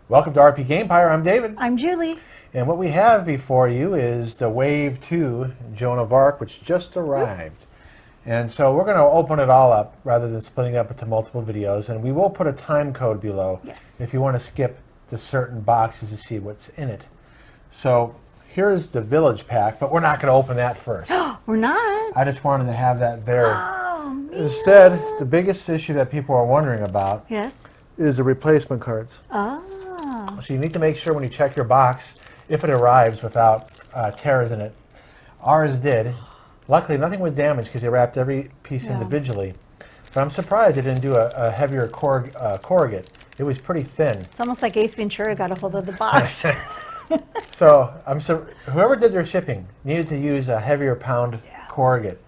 Welcome to rpgamepire. I'm David. I'm Julie. And what we have before you is the Wave 2 Joan of Arc, which just arrived. And so we're going to open it all up rather than splitting it up into multiple videos. And we will put a time code below if you want to skip to certain boxes to see what's in it. So here's the Village Pack, but we're not going to open that first. We're not? I just wanted to have that there. Oh, man. Instead, the biggest issue that people are wondering about is the replacement cards. Oh. So you need to make sure when you check your box, if it arrives without tears in it. Ours did. Luckily, nothing was damaged because they wrapped every piece individually. But I'm surprised they didn't do a heavier corrugate. It was pretty thin. It's almost like Ace Ventura got a hold of the box. So whoever did their shipping needed to use a heavier pound corrugate.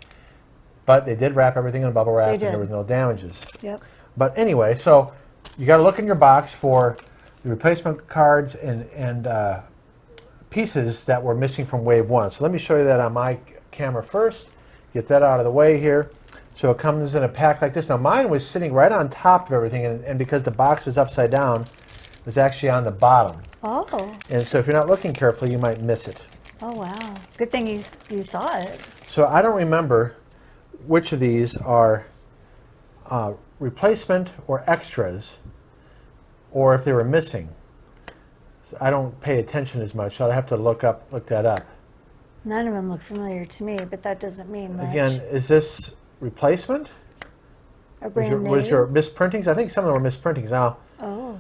But they did wrap everything in bubble wrap and there was no damages. Yep. But anyway, so you got to look in your box for the replacement cards and pieces that were missing from Wave 1. So let me show you that on my camera first. Get that out of the way here. So it comes in a pack like this. Now mine was sitting right on top of everything, and because the box was upside down, it was actually on the bottom. Oh. And so if you're not looking carefully, you might miss it. Oh, wow. Good thing you saw it. So I don't remember which of these are replacement or extras, or if they were missing. So I don't pay attention as much, so I'd have to look that up. None of them look familiar to me, but that doesn't mean much. Again, is this replacement? A brand new? Was your misprintings? I think some of them were misprintings now. Oh.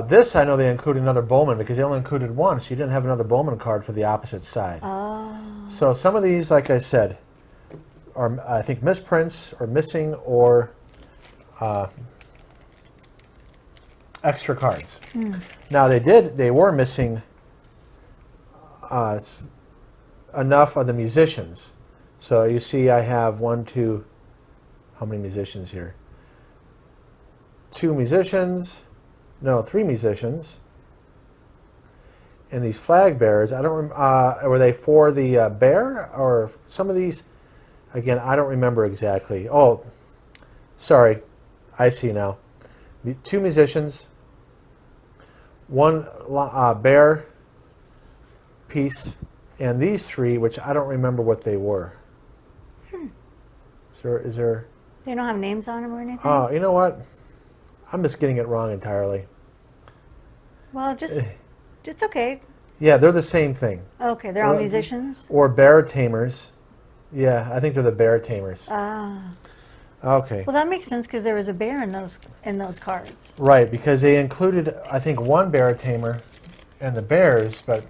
This, I know they included another Bowman because they only included one, so you didn't have another Bowman card for the opposite side. Oh. So some of these, like I said, are, I think, misprints or missing or extra cards. Now they were missing enough of the musicians. So you see I have how many musicians here? 3 musicians. And these flag bearers, I don't were they for the bear or some of these? Again, I don't remember exactly. Oh, sorry. I see now. 2 musicians, 1 bear piece, and these 3, which I don't remember what they were. Is there? They don't have names on them or anything? Oh, you know what? I'm just getting it wrong entirely. Well, it's okay. Yeah, they're the same thing. Okay, they're all musicians? Or bear tamers. Yeah, I think they're the bear tamers. Ah. Okay. Well, that makes sense because there was a bear in those cards. Right, because they included, I think, 1 bear tamer and the bears, but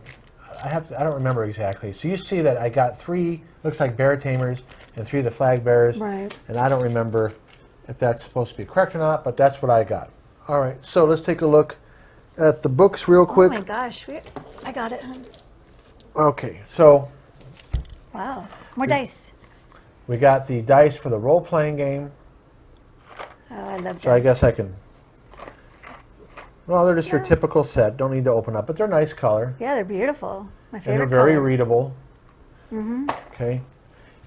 I don't remember exactly. So you see that I got 3, looks like bear tamers, and 3 of the flag bearers. Right. And I don't remember if that's supposed to be correct or not, but that's what I got. All right, so let's take a look at the books real quick. Oh my gosh, I got it, hon. Okay, so. Wow, more dice. We got the dice for the role-playing game. Oh, I love dice. So I guess I can. Well, they're just your typical set. Don't need to open up, but they're nice color. Yeah, they're beautiful. My favorite. And they're very color. readable. Okay.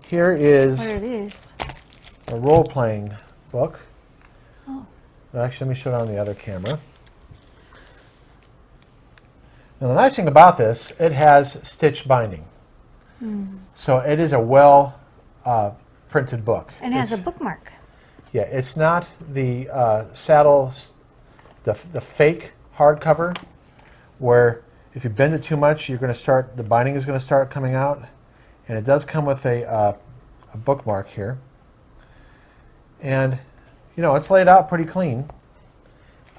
Here is What are these? a role-playing book. Oh. Actually, let me show it on the other camera. Now, the nice thing about this, it has stitch binding. So it is a well-printed book. And it has a bookmark. Yeah, it's not the the fake hardcover, where if you bend it too much, the binding is going to start coming out. And it does come with a bookmark here. And, it's laid out pretty clean.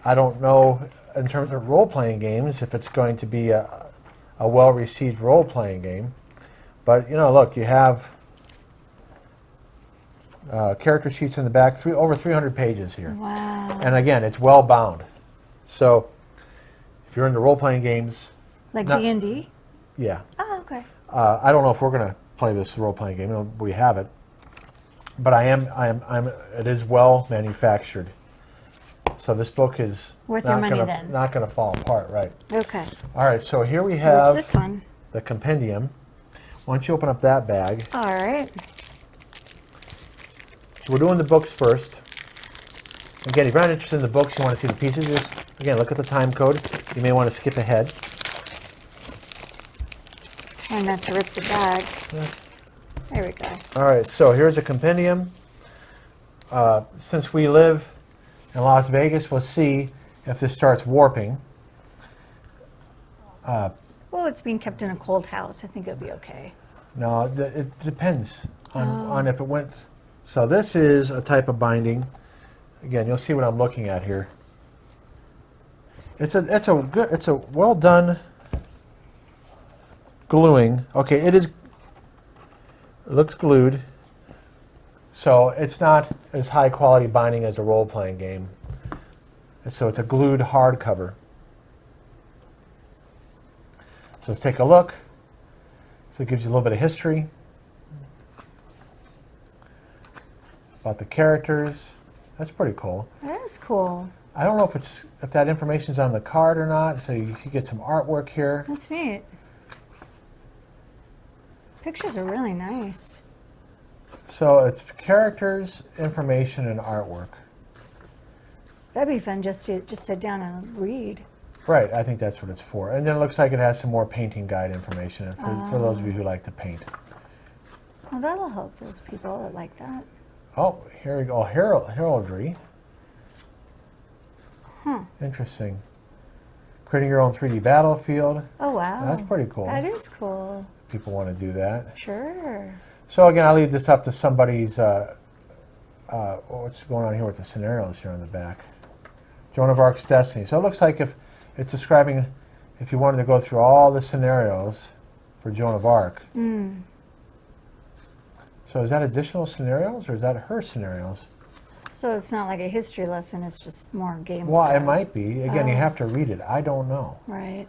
I don't know, in terms of role-playing games, if it's going to be a well-received role-playing game. But, look, you have character sheets in the back, over 300 pages here. Wow. And again, it's well bound. So if you're into role-playing games... Like D&D? Yeah. Oh, okay. I don't know if we're going to play this role-playing game. We have it. But it is well manufactured. So this book is worth your money then. Not going to fall apart, right? Okay. All right, so here we have What's this one? The Compendium. Why don't you open up that bag? All right. So we're doing the books first. Again, if you're not interested in the books, you want to see the pieces, just, again, look at the time code. You may want to skip ahead. Try not to rip the bag. Yeah. There we go. All right, so here's a compendium. Since we live in Las Vegas, we'll see if this starts warping. Well, it's being kept in a cold house. I think it'll be okay. No, it depends on if it went. So this is a type of binding. Again, you'll see what I'm looking at here. It's a well done gluing. Okay, it looks glued. So it's not as high quality binding as a role-playing game. So it's a glued hardcover. So let's take a look. So it gives you a little bit of history about the characters. That's pretty cool. That is cool. I don't know if that information's on the card or not. So you get some artwork here. That's neat. Pictures are really nice. So it's characters, information, and artwork. That'd be fun just to sit down and read. Right, I think that's what it's for. And then it looks like it has some more painting guide information for those of you who like to paint. Well, that'll help those people that like that. Oh, here we go. Heraldry. Interesting. Creating your own 3D battlefield. Oh, wow. That's pretty cool. That is cool. People want to do that. Sure. So again, I'll leave this up to somebody's, what's going on here with the scenarios here on the back. Joan of Arc's Destiny. So it looks like if it's describing, if you wanted to go through all the scenarios for Joan of Arc. So is that additional scenarios or is that her scenarios? So it's not like a history lesson, it's just more game Well, stuff. it might be. Again, you have to read it. I don't know. Right.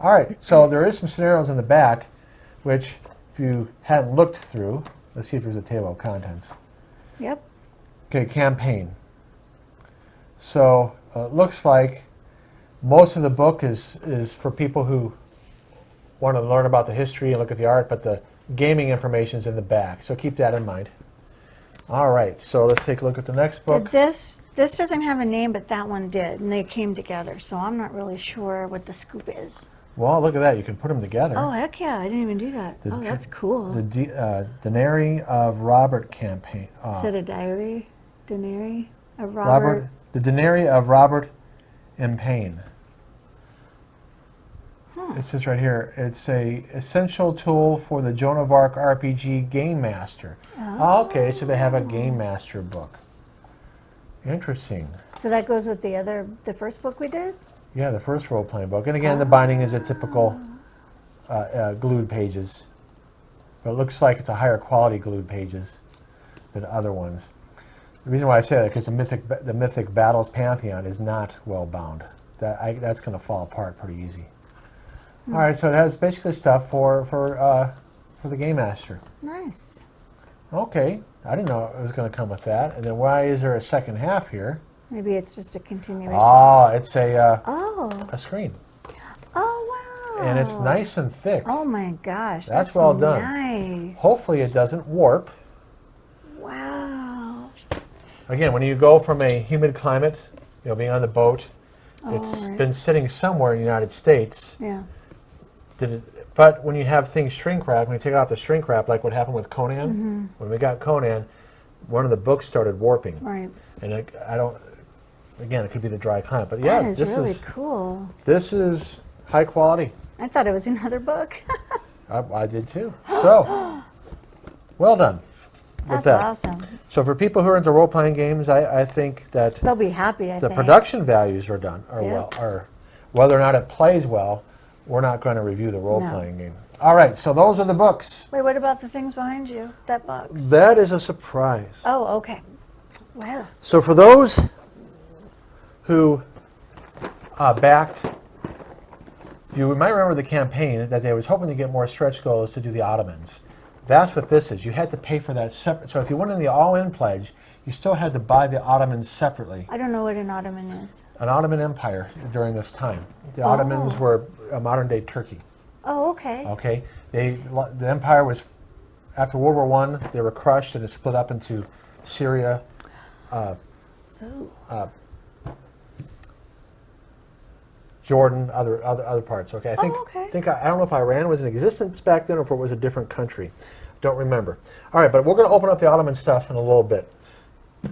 All right, so there is some scenarios in the back, which if you hadn't looked through, let's see if there's a table of contents. Yep. Okay, campaign. So it looks like most of the book is for people who want to learn about the history and look at the art, but the gaming information is in the back. So keep that in mind. All right, so let's take a look at the next book. This doesn't have a name, but that one did, and they came together. So I'm not really sure what the scoop is. Well, look at that. You can put them together. Oh, heck yeah. I didn't even do that. Oh, that's cool. The Diary of Robert campaign. Is it a diary? Diary of Robert? The Diary of Robert M. Payne. It says right here, it's a essential tool for the Joan of Arc RPG Game Master. Oh, okay, so they have a Game Master book. Interesting. So that goes with the first book we did? Yeah, the first role-playing book. And again, the binding is a typical glued pages. But it looks like it's a higher quality glued pages than other ones. The reason why I say that is because the Mythic Battles Pantheon is not well bound. That's going to fall apart pretty easy. All right, so it has basically stuff for the Game Master. Nice. Okay, I didn't know it was going to come with that. And then why is there a second half here? Maybe it's just a continuation. Oh, it's a screen. Oh, wow. And it's nice and thick. Oh, my gosh. That's well done. Nice. Hopefully it doesn't warp. Wow. Again, when you go from a humid climate, being on the boat, it's been sitting somewhere in the United States. Yeah. But when you have things shrink wrap, when you take off the shrink wrap, like what happened with Conan, when we got Conan, one of the books started warping. Right. And again, it could be the dry climate. But yeah, that is really cool. This is high quality. I thought it was another book. I did too. So, well done. That's that. awesome. So for people who are into role-playing games, I think that they'll be happy. I the think production values are done, or whether or not it plays well. We're not going to review the role-playing game. All right, so those are the books. Wait, what about the things behind you? That box? That is a surprise. Oh, okay. Wow. So for those who backed, you might remember the campaign that they was hoping to get more stretch goals to do the Ottomans. That's what this is. You had to pay for that separate. So if you went in the all-in pledge, you still had to buy the Ottomans separately. I don't know what an Ottoman is. An Ottoman Empire during this time. The Ottomans were modern-day Turkey. Oh, okay. Okay, the empire was, after World War I, they were crushed and it split up into Syria, Jordan, other parts. Okay, I think I don't know if Iran was in existence back then or if it was a different country. Don't remember. All right, but we're going to open up the Ottoman stuff in a little bit.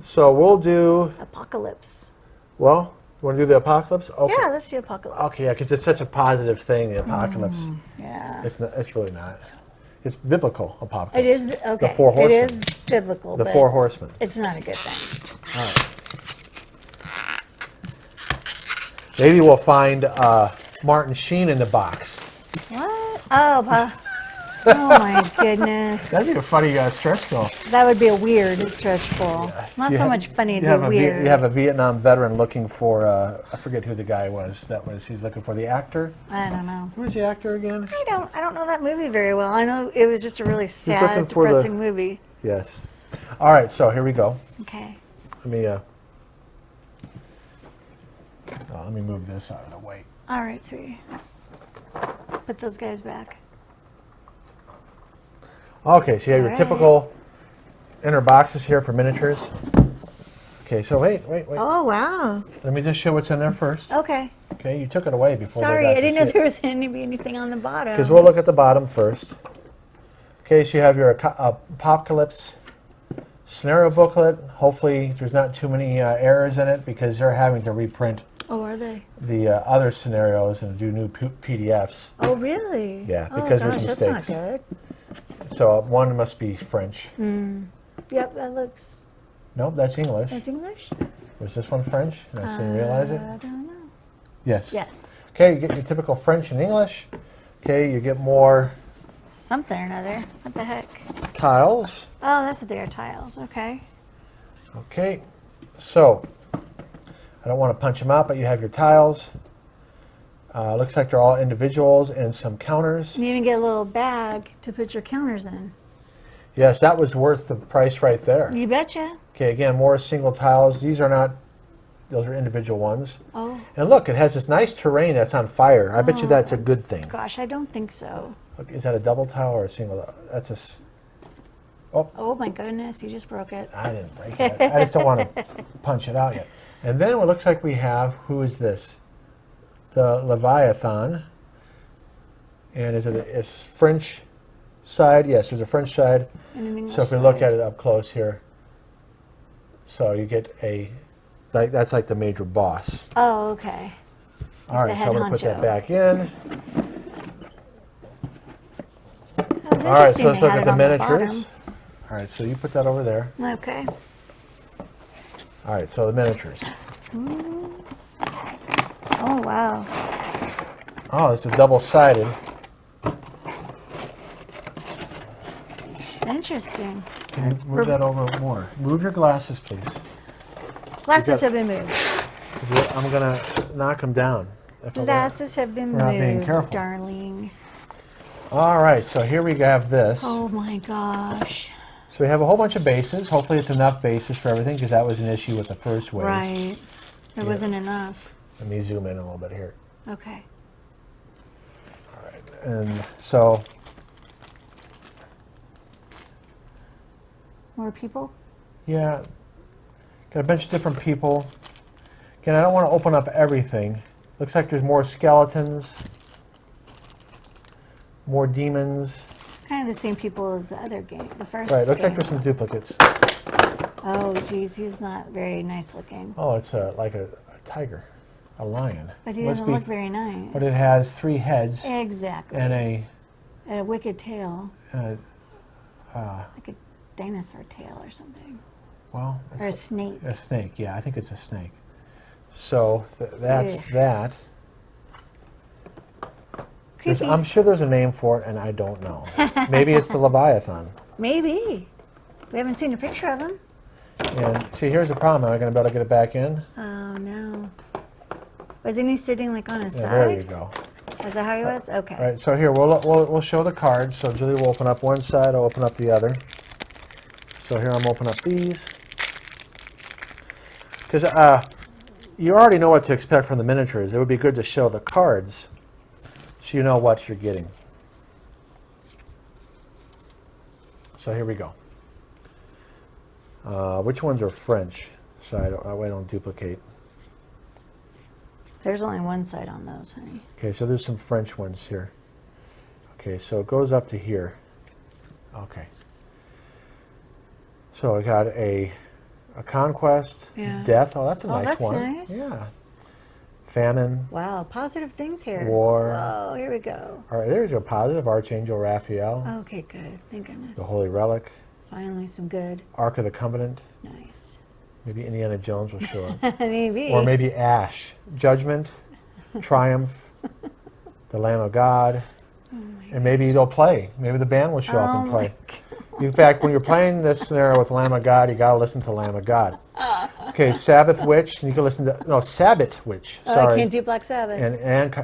So we'll do Apocalypse. Well, you want to do the apocalypse? Okay. Yeah, let's do apocalypse. Okay, yeah, because it's such a positive thing. The apocalypse. Yeah. It's not. It's really not. It's biblical apocalypse. It is okay. The four horsemen. It is biblical. The but four horsemen. It's not a good thing. All right. Maybe we'll find Martin Sheen in the box. What? Oh, oh my goodness. That'd be a funny stretch goal. That would be a weird stretch goal. Not so much funny, it'd be weird. You have a Vietnam veteran looking for, I forget who the guy was. He's looking for the actor. I don't know. Who was the actor again? I don't know that movie very well. I know it was just a really sad, depressing movie. Yes. All right, so here we go. Okay. Let me move this out of the way. All right, sweetie. Put those guys back. Okay, so you have your typical inner boxes here for miniatures. Okay, so wait. Oh, wow. Let me just show what's in there first. Okay. Okay, you took it away before. Sorry, I didn't know there was anything on the bottom. Because we'll look at the bottom first. Okay, so you have your apocalypse scenario booklet. Hopefully there's not too many errors in it because they're having to reprint. Oh, are they? The other scenarios and do new PDFs. Oh, really? Yeah, because there's mistakes. That's not good. So one must be French. Yep, that looks... Nope, that's English. That's English? Was this one French? And I didn't realize it? I don't know. Yes. Yes. Okay, you get your typical French and English. Okay, you get more... Something or another. What the heck? Tiles. Oh, that's what they are, tiles. Okay. Okay, so I don't want to punch them out, but you have your tiles. Looks like they're all individuals and some counters. You even get a little bag to put your counters in. Yes, that was worth the price right there. You betcha. Okay, again, more single tiles. These are not, those are individual ones. Oh. And look, it has this nice terrain that's on fire. I bet you that's a good thing. Gosh, I don't think so. Look, is that a double tile or a single? That's a... Oh my goodness, you just broke it. I didn't break it. I just don't want to punch it out yet. And then what looks like we have, who is this? The Leviathan. And is it a French side? Yes, there's a French side. And an English so if we look at it up close here, so you get that's like the major boss. Oh, okay. All right, so I'm going to put that back in. All right, so let's look at the miniatures. All right, so you put that over there. Okay. All right, so the miniatures. Oh, wow. Oh, this is double-sided. Interesting. Can you move that over more? Move your glasses, please. Glasses have been moved. I'm going to knock them down. Glasses have been moved, not being careful. darling. All right, so here we have this. Oh, my gosh. So we have a whole bunch of bases. Hopefully it's enough bases for everything because that was an issue with the first wave. Right. There wasn't enough. Let me zoom in a little bit here. Okay. All right, and so... More people? Yeah, got a bunch of different people. Again, I don't want to open up everything. Looks like there's more skeletons, more demons. Kind of the same people as the other game, the first Right, looks game. like there's some duplicates. Oh, geez, he's not very nice looking. Oh, it's like a tiger, a lion. But he doesn't look very nice. But it has 3 heads. Exactly. And a wicked tail. like a dinosaur tail or something. Well, or a snake. A snake, yeah, I think it's a snake. So that's that. I'm sure there's a name for it, and I don't know. Maybe it's the Leviathan. Maybe. We haven't seen a picture of him. And see, here's the problem. Am I going to be able to get it back in? Oh, no. Wasn't he sitting like on his side? There you go. Is that how he was? Okay. All right, so here, we'll show the cards. So Julie will open up one side, I'll open up the other. So here I'm opening up these. Because you already know what to expect from the miniatures. It would be good to show the cards so you know what you're getting. So here we go. Which ones are French? so I don't duplicate. There's only one side on those, honey. Okay, so there's some French ones here. Okay, so it goes up to here. Okay. So I got a conquest, Yeah. death. Oh, that's a Oh, nice that's one. nice. Yeah. Famine. Wow, positive things here. War. Oh, here we go. All right, there's your positive. Archangel Raphael. Okay, good. Thank goodness. The Holy Relic. Finally, some good. Ark of the Covenant. Nice. Maybe Indiana Jones will show up. Maybe. Or maybe Ash. Judgment. Triumph. The Lamb of God. And maybe they'll play. Maybe the band will show up and play. In fact, when you're playing this scenario with Lamb of God, you got to listen to Lamb of God. Okay, Sabbath Witch, and you can listen to, no, Sabbath Witch, sorry. I can't do Black Sabbath. And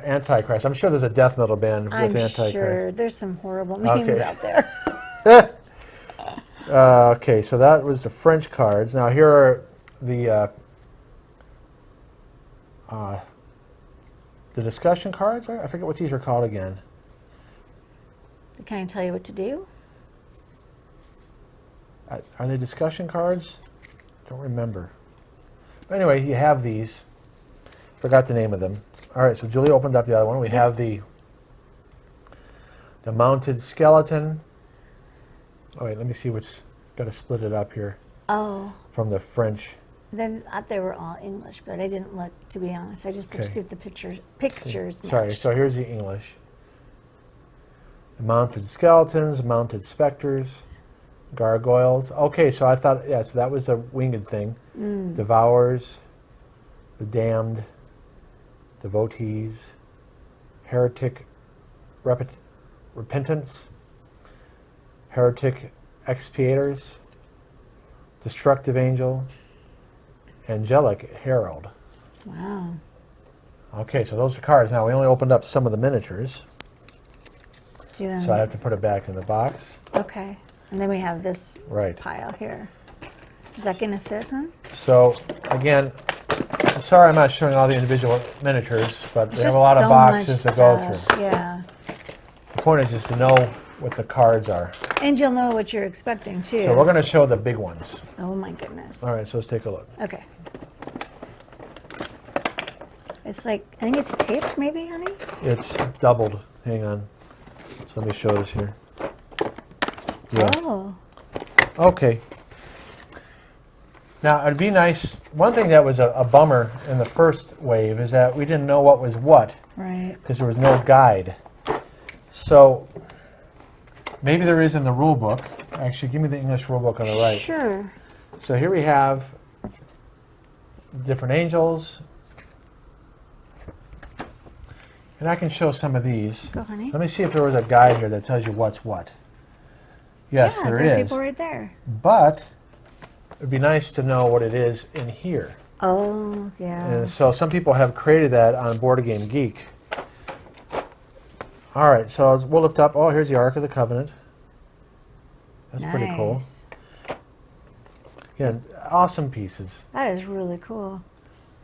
Antichrist. I'm sure there's a death metal band with I'm Antichrist. sure there's some horrible names Okay. out there. Okay, so that was the French cards. Now here are the discussion cards. I forget what these are called again. Can I tell you what to do? Are they discussion cards? Don't remember. But anyway, you have these. Forgot the name of them. All right, so Julie opened up the other one. We have the mounted skeleton. Oh wait, let me see what's got to split it up here Oh, from the French. then I thought they were all English, but I didn't look, to be honest. I just looked to Okay. see if the pictures Sorry, matched. so here's the English. The mounted skeletons, mounted specters, gargoyles. Okay, so I thought, yeah, so that was a winged thing. Devourers, the damned, devotees, heretic repentance, heretic expiators, destructive angel, angelic herald. Wow. Okay, so those are cards. Now we only opened up some of the miniatures, Do you so I have to put it back in the box. Okay. And then we have this Right. pile here. Is that going to fit, huh? So again, I'm sorry I'm not showing all the individual miniatures, but they have a Just lot of so boxes much to go stuff. through. Yeah. The point is just to know what the cards are. And you'll know what you're expecting, too. So we're going to show the big ones. Oh, my goodness. All right, so let's take a look. Okay. It's like, I think it's taped, maybe, honey? It's doubled. Hang on. So let me show this here. Yeah. Oh. Okay. Now, it'd be nice. One thing that was a bummer in the first wave is that we didn't know what was what Right. because there was no guide. So maybe there is in the rule book. Actually, give me the English rule book on the right. Sure. So here we have different angels. And I can show some of these. Go, honey. Let me see if there was a guide here that tells you what's what. Yes, Yeah, there there are is. people right there. But it would be nice to know what it is in here. Oh, yeah. And so some people have created that on Board Game Geek. All right, so we'll lift up. Oh, here's the Ark of the Covenant. That's pretty cool. Nice. Again, awesome pieces. That is really cool.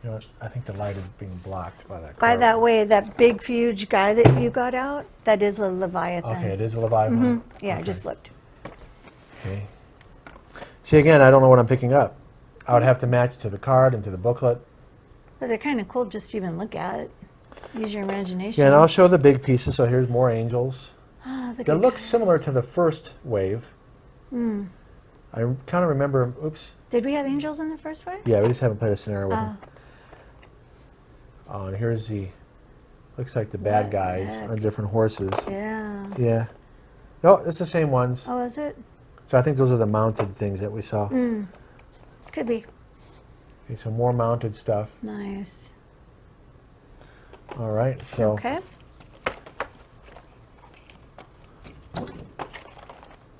You know, I think the light is being blocked by that. By card. that way, that big, huge guy that you got out, that is a Leviathan. Okay, it is a Leviathan. Yeah, I Okay. just looked. Okay. See, again, I don't know what I'm picking up. I would have to match it to the card and to the booklet. But they're kind of cool just to even look at. Use your imagination. Yeah, and I'll show the big pieces. So here's more angels. Ah, the They good look guys. similar to the first wave. I kind of remember, oops. Did we have angels in the first wave? Yeah, we just haven't played a scenario with Oh. them. Oh, and here's the, looks like the bad What guys the heck? on different horses. Yeah. Yeah. No, it's the same ones. Oh, is it? So I think those are the mounted things that we saw. Could be. Okay, so more mounted stuff. Nice. All right, so. Okay.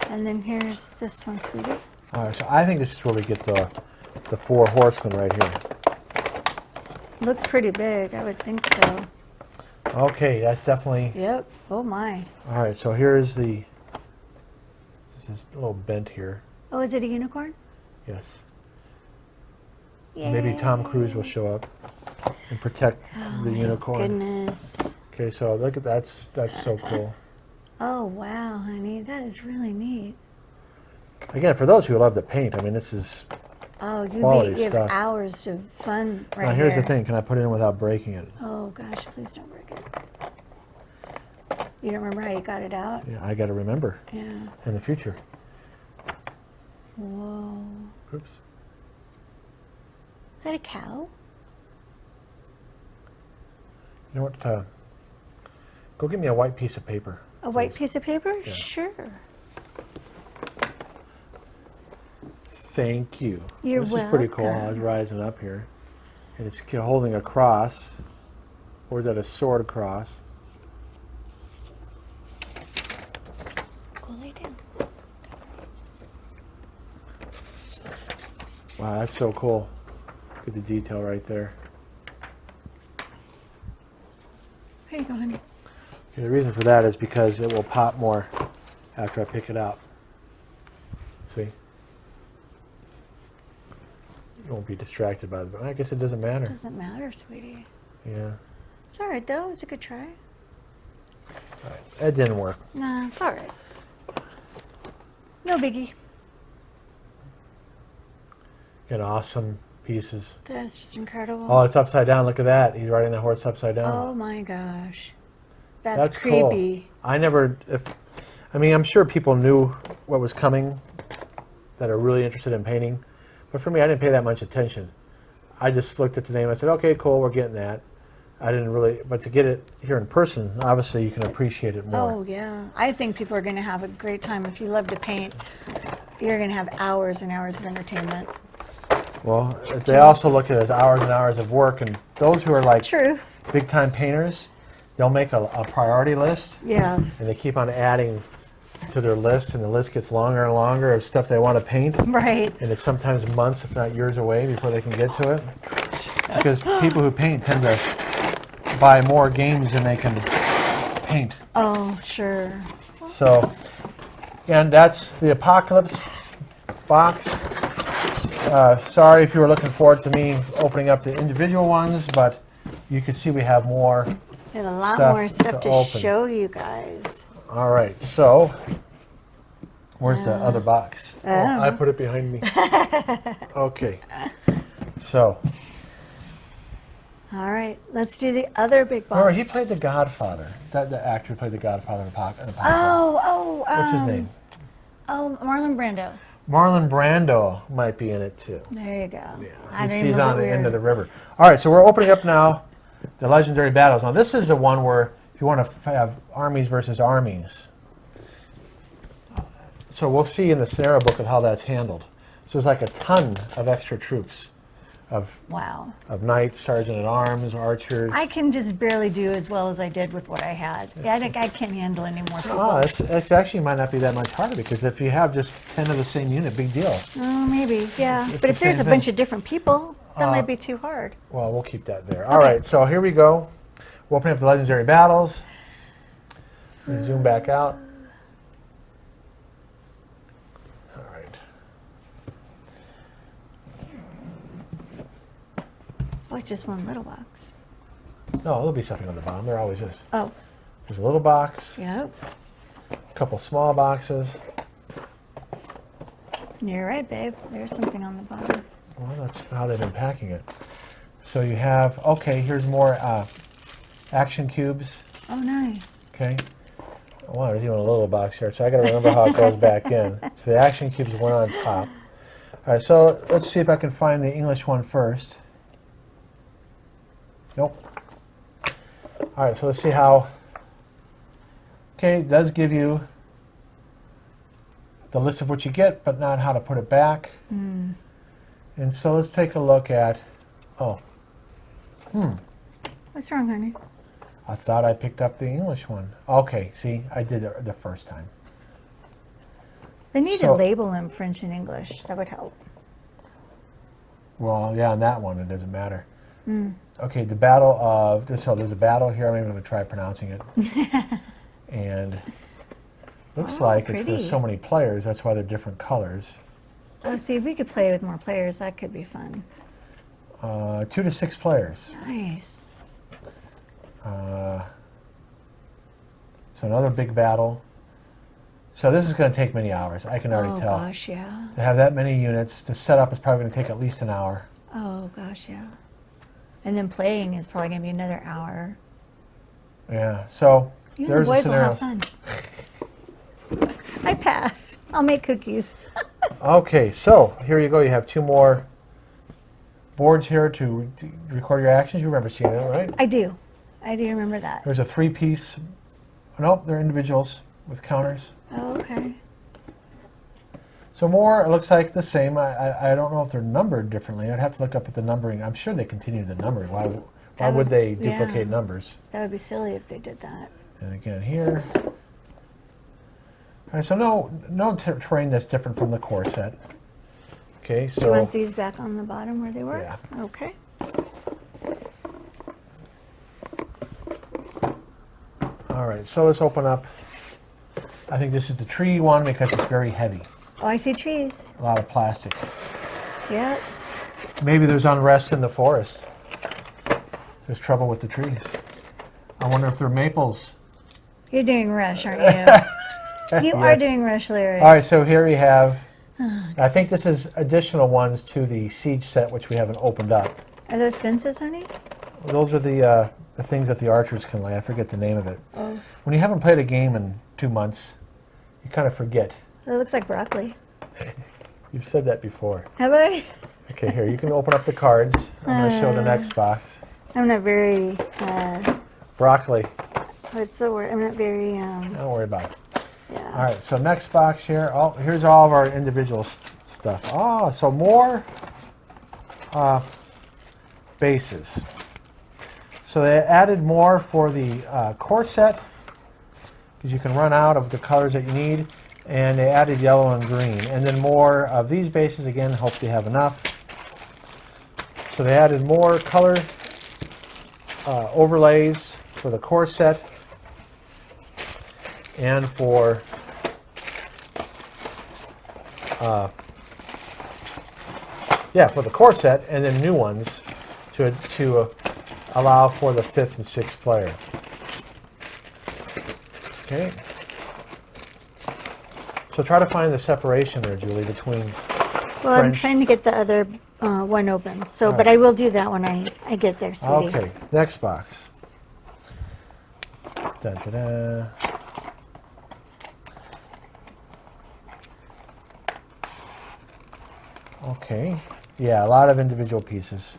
And then here's this one, sweetie. All right, so I think this is where we get the four horsemen right here. Looks pretty big. I would think so. Okay, that's definitely. Yep. Oh, my. All right, so here's the. This is a little bent here. Oh, is it a unicorn? Yes. Yay. Maybe Tom Cruise will show up and protect the unicorn. Goodness. Okay, so look at that's so cool. Oh, wow, honey. That is really neat. Again, for those who love to paint, I mean, this is Oh, quality you have stuff. hours of fun right Now here's here. the thing, can I put it in without breaking it? Oh gosh, please don't break it. You don't remember how you got it out? Yeah, I got to remember Yeah. in the future. Whoa. Oops. Is that a cow? You know what? Go get me a white piece of paper. A white please. piece of paper? Yeah. Sure. Thank you. You're This is pretty cool. I was welcome. rising up here. And it's holding a cross. Or is that a sword cross? Go lay down. Wow, that's so cool. Look at the detail right there. Here you go, honey. And the reason for that is because it will pop more after I pick it out. See? You won't be distracted by it, but I guess it doesn't matter. Doesn't matter, sweetie. Yeah. It's all right, though. It's a good try. All right. It didn't work. Nah, it's all right. No biggie. Got awesome pieces. That's just incredible. Oh, it's upside down. Look at that. He's riding the horse upside down. Oh my gosh. That's That's creepy. cool. I mean, I'm sure people knew what was coming that are really interested in painting. But for me, I didn't pay that much attention. I just looked at the name. I said, okay, cool, we're getting that. I didn't really, but to get it here in person, obviously you can appreciate it more. Oh, yeah. I think people are going to have a great time. If you love to paint, you're going to have hours and hours of entertainment. Well, they also look at it as hours and hours of work. And those who are like True. big-time painters, they'll make a priority list. Yeah. And they keep on adding to their list, and the list gets longer and longer of stuff they want to paint. Right. And it's sometimes months, if not years away before they can get to it. Because people who paint tend to buy more games than they can paint. Oh, sure. So, and that's the Apocalypse box. Sorry if you were looking forward to me opening up the individual ones, but you can see we have more. We have a lot Stuff more stuff to to open. show you guys. All right, so where's the other box? I don't I know. put it behind me. Okay, so All right, let's do the other big box. remember he played the Godfather. The actor who played the Godfather in Apocalypse. What's his name? Oh, Marlon Brando. Marlon Brando might be in it too. There you go. Yeah, he's on the end of the river. All right, so we're opening up now the Legendary Battles. Now this is the one where if you want to have armies versus armies. So we'll see in the scenario book of how that's handled. So there's like a ton of extra troops of Wow. knights, sergeant at arms, archers. I can just barely do as well as I did with what I had. Yeah, I can't handle any more people. Oh, it's actually might not be that much harder because if you have just 10 of the same unit, big deal. Oh, maybe, yeah. It's But the if there's same a bunch thing. of different people, that might be too hard. Well, we'll keep that there. All right, so here we go. We'll open up the Legendary Battles. And zoom back out. All right. Oh, it's just one little box. No, there'll be something on the bottom. There always is. Oh, There's a little box, yep. a couple small boxes. You're right, babe. There's something on the bottom. Well, that's how they've been packing it. So you have, okay, here's more action cubes. Oh, nice. Okay. Wow, there's even a little box here, so I got to remember how it goes back in. So the action cubes went on top. All right, so let's see if I can find the English one first. Nope. All right, so let's see how. Okay, it does give you the list of what you get, but not how to put it back. And so let's take a look at. Oh, What's wrong, honey? I thought I picked up the English one. Okay, see, I did it the first time. They need to So- label them French and English. That would help. Well, yeah, on that one, it doesn't matter. Okay, the battle of, so there's a battle here. I'm even going to try pronouncing it. And looks Wow, like it's pretty. for so many players. That's why they're different colors. Oh, see, if we could play with more players, that could be fun. 2 to 6 players. Nice. So another big battle. So this is going to take many hours. I can already tell. Oh gosh, yeah. To have that many units to set up is probably going to take at least an hour. Oh gosh, yeah. And then playing is probably going to be another hour. Yeah. So You there's boys a will have scenario. fun. I pass. I'll make cookies. Okay, so here you go. You have 2 more boards here to record your actions. You remember seeing that, right? I do. I do remember that. There's a 3-piece. Nope, they're individuals with counters. Oh, okay. So more, it looks like the same. I don't know if they're numbered differently. I'd have to look up at the numbering. I'm sure they continue the numbering. Why would they duplicate numbers? That would be silly if they did that. And again here. All right, so no terrain that's different from the core set. Okay, so You want these back on the bottom where they were? Yeah. Okay. all right, so let's open up. I think this is the tree one because it's very heavy. Oh, I see trees. A lot of plastic. Yep. Maybe there's unrest in the forest. There's trouble with the trees. I wonder if they're maples. You're doing Rush, aren't you? You are doing Rush lyrics. All right, so here we have, I think this is additional ones to the Siege set, which we haven't opened up. Are those fences, honey? Those are the things that the archers can lay. I forget the name of it. Oh. When you haven't played a game in 2 months, you kind of forget. It looks like broccoli. You've said that before. Have I? Okay, here, you can open up the cards. I'm going to show the next box. I'm not very, Broccoli. what's the word? I'm not very, Don't worry about it. yeah. All right, so next box here. Oh, here's all of our individual stuff. Oh, so more bases. So they added more for the core set because you can run out of the colors that you need. And they added yellow and green. And then more of these bases, again, hope you have enough. So they added more color overlays for the core set and for for the core set, and then new ones to allow for the 5th and 6th player. Okay. So try to find the separation there, Julie, between Well, I'm French. trying to get the other one open. So, All but right. I will do that when I get there, sweetie. Okay, next box. Dun, dun, dun. Okay, yeah, a lot of individual pieces.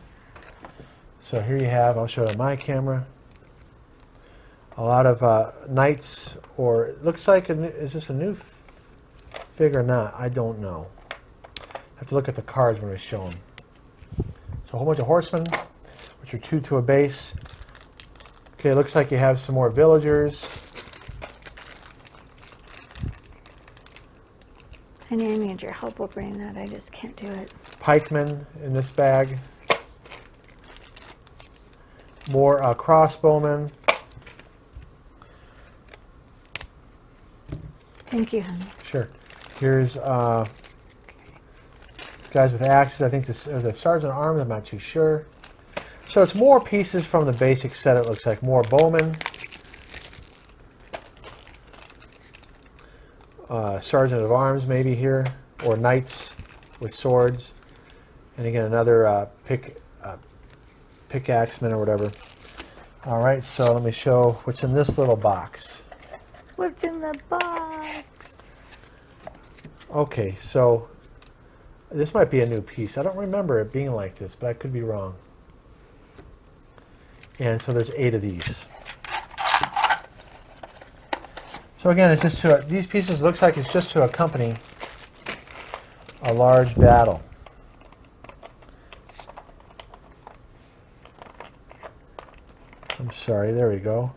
So here you have, I'll show it on my camera, a lot of knights, or it looks like, is this a new fig or not? I don't know. I have to look at the cards when I show them. So a whole bunch of horsemen, which are 2 to a base. Okay, it looks like you have some more villagers. Honey, I need your help opening that. I just can't do it. Pikemen in this bag. More crossbowmen. Thank you, honey. Sure. Here's guys with axes. I think the sergeant at arms, I'm not too sure. So it's more pieces from the basic set, it looks like. More bowmen. Sergeant of arms maybe here, or knights with swords. And again, another pickaxeman or whatever. All right, so let me show what's in this little box. What's in the box? Okay, so this might be a new piece. I don't remember it being like this, but I could be wrong. And so there's 8 of these. So again, it's just these pieces looks like it's just to accompany a large battle. I'm sorry, there we go.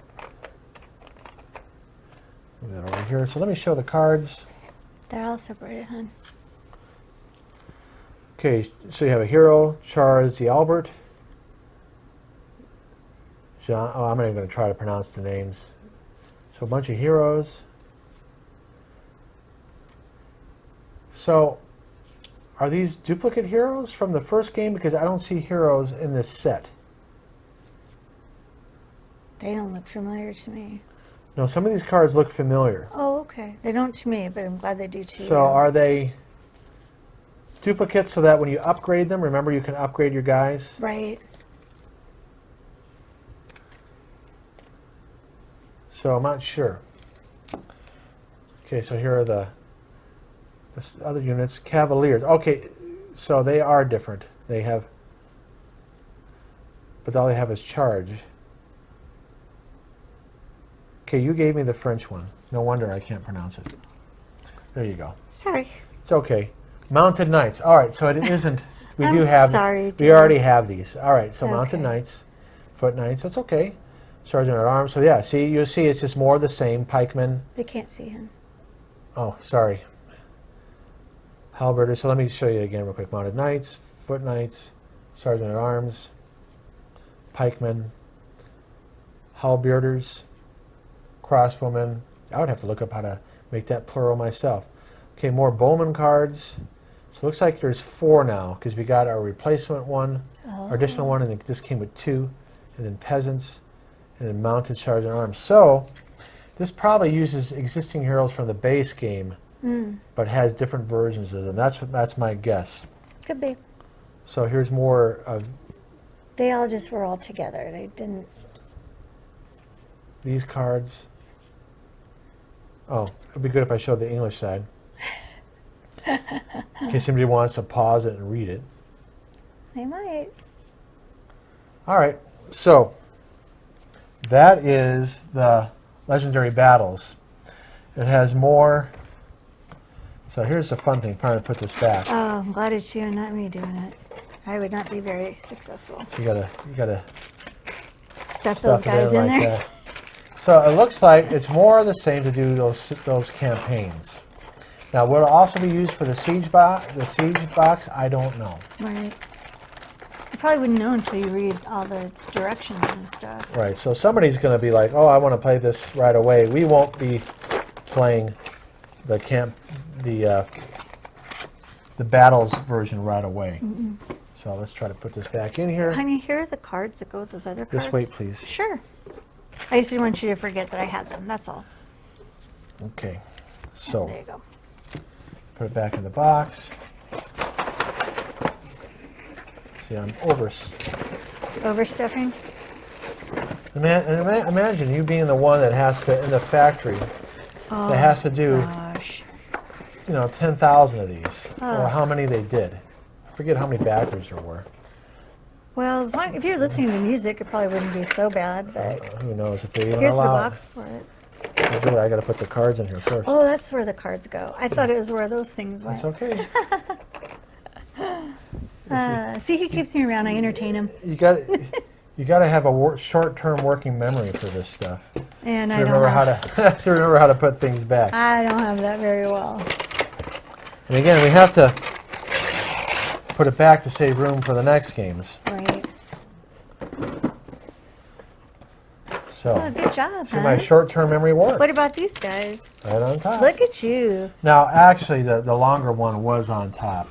Move that over here. So let me show the cards. They're all separated, hon. Okay, so you have a hero, Charles the Albert. Jean, I'm not even going to try to pronounce the names. So a bunch of heroes. So are these duplicate heroes from the first game? Because I don't see heroes in this set. They don't look familiar to me. No, some of these cards look familiar. Oh, Okay. They don't to me, but I'm glad they do to you. So are they duplicates so that when you upgrade them, remember you can upgrade your guys? Right. So I'm not sure. Okay, so here are the other units. Cavaliers. Okay, so they are different. They have, but all they have is charge. Okay, you gave me the French one. No wonder I can't pronounce it. There you go. Sorry. It's okay. Mounted Knights. All right, so it isn't. We I'm do have. sorry, We dear. already have these. All right, so Mounted Okay. Knights, Foot Knights. That's okay. Sergeant at Arms. So yeah, see, you see, it's just more of the same. Pikemen. They can't see him. Oh, sorry. Halberders. So let me show you again real quick. Mounted Knights, Foot Knights, Sergeant at Arms, Pikemen, Halberders, Crossbowmen. I would have to look up how to make that plural myself. Okay, more Bowman cards. So it looks like there's 4 now because we got our replacement one, our additional one, and then this came with 2, and then Peasants, and then Mounted Sergeant at Arms. So this probably uses existing heroes from the base game, but has different versions of them. That's my guess. Could be. So here's more of They all just were all together. They didn't. these cards. Oh, it'd be good if I showed the English side. In case somebody wants to pause it and read it. They might. All right, so that is the Legendary Battles. It has more. So here's the fun thing. Trying to put this back. Oh, I'm glad it's you and not me doing it. I would not be very successful. So you gotta Stuff those stuff it guys in like there. that. So it looks like it's more of the same to do those campaigns. Now, will it also be used for the siege box? I don't know. Right. You probably wouldn't know until you read all the directions and stuff. Right. So somebody's going to be like, "Oh, I want to play this right away." We won't be playing the battles version right away. So let's try to put this back in here. Honey, here are the cards that go with those other cards. Just wait, please. Sure. I just didn't want you to forget that I had them. That's all. Okay. So There you go. put it back in the box. See, I'm Overstuffing. Imagine you being the one that has to, in the factory, that has to do, Gosh. 10,000 of these, Oh. or how many they did. I forget how many backers there were. Well, if you're listening to music, it probably wouldn't be so bad, but Who knows if they even here's the allow box for it. it. Usually I got to put the cards in here first. Oh, that's where the cards go. I thought it was where those things That's went. okay. See, he keeps me around. I entertain him. You got to have a short-term working memory for this stuff. And To I don't remember how have, to remember how to put things back. I don't have that very well. And again, we have to put it back to save room for the next games. Right. So, Oh, good job, see, my huh? short-term memory worked. What about these guys? Right on top. Look at you. Now, actually, the longer one was on top,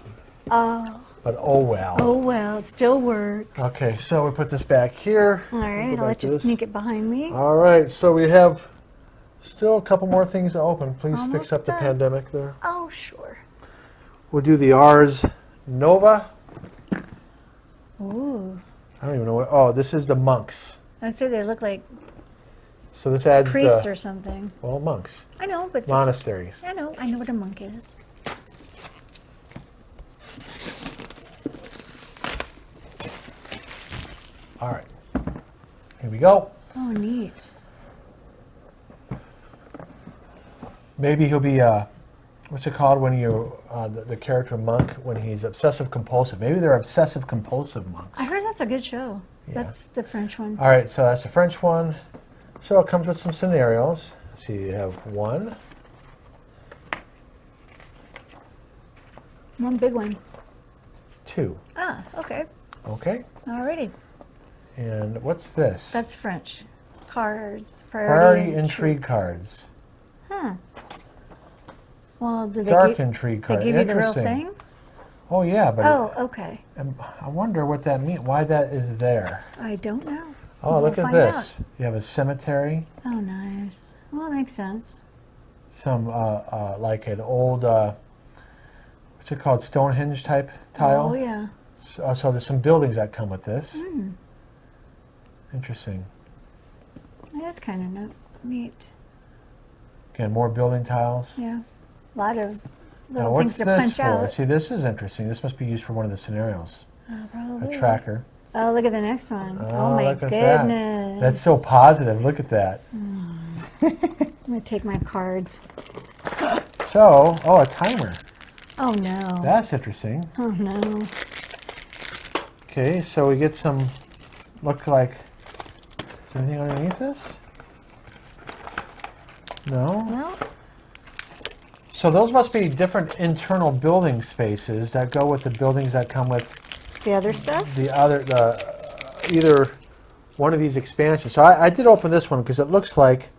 Oh, but oh well. oh well, it still works. Okay, so we put this back here. All right, We'll go I'll back let to you this. sneak it behind me. All right, so we have still a couple more things to open. Please fix Almost up the done. pandemic there. Oh, sure. We'll do the Ars Nova. Ooh. I don't even know what. Oh, this is the monks. I'd say they look like So this adds priests the, or something. well, monks, I know, but monasteries. I know what a monk is. All right, here we go. Oh, neat. Maybe he'll be what's it called when you the character monk when he's obsessive compulsive. Maybe they're obsessive compulsive monks. I heard that's a good show. Yeah. That's the French one. All right, so that's the French one. So it comes with some scenarios. So you have 1, One big one. 2. Ah, okay. Okay. Alrighty. And what's this? That's French. Cards. Priority intrigue cards. Huh. Well, did they Dark give, intrigue they card. give you the real Interesting. thing? Oh yeah, but Oh, okay. I wonder what that means. Why that is there? I don't know. Oh, We'll look at find this. out. You have a cemetery. Oh, nice. Well, that makes sense. some like an old, what's it called, Stonehenge type tile. Oh, yeah. So there's some buildings that come with this. Interesting. That's kind of neat. Again, more building tiles. Yeah. A lot of Now, little what's things to this punch for? out. See, this is interesting. This must be used for one of the scenarios. Probably. A tracker. Oh, look at the next one. Oh, my look at that. goodness. That's so positive. Look at that. I'm going to take my cards. So, a timer. Oh, no. That's interesting. Oh, no. Okay, so we get some, look like, is there anything underneath this? No? No? So those must be different internal building spaces that go with the buildings that come with The other stuff? either one of these expansions. So I did open this one because it looks like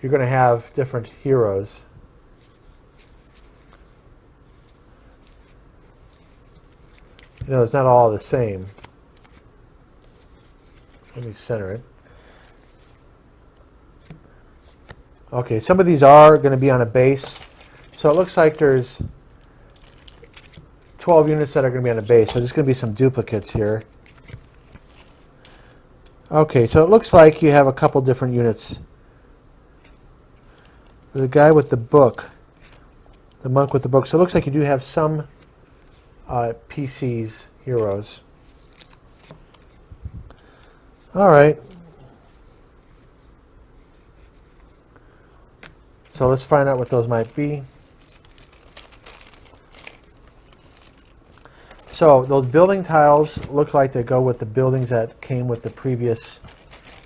you're going to have different heroes. You know, it's not all the same. Let me center it. Okay, some of these are going to be on a base. So it looks like there's 12 units that are going to be on a base. So there's going to be some duplicates here. Okay, so it looks like you have a couple different units. The guy with the book, the monk with the book. So it looks like you do have some PCs, heroes. All right. So let's find out what those might be. So those building tiles look like they go with the buildings that came with the previous.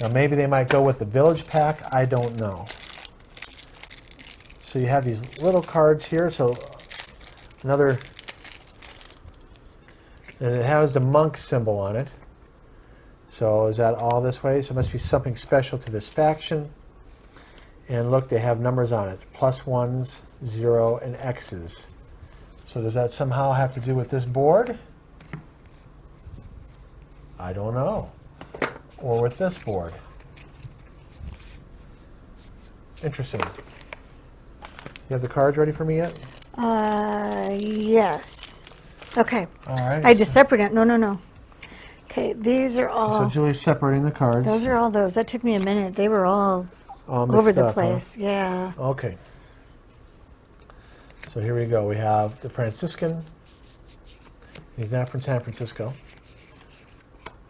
Now maybe they might go with the village pack. I don't know. So you have these little cards here. So another, and it has the monk symbol on it. So is that all this way? So it must be something special to this faction. And look, they have numbers on it. +1s, 0, and X's. So does that somehow have to do with this board? I don't know. Or with this board. Interesting. You have the cards ready for me yet? Yes. Okay. All right. I just separated. No. Okay, these are all. So Julie's separating the cards. Those are all those. That took me a minute. They were all All over mixed the up, huh? place. Yeah. Okay. So here we go. We have the Franciscan. He's not from San Francisco.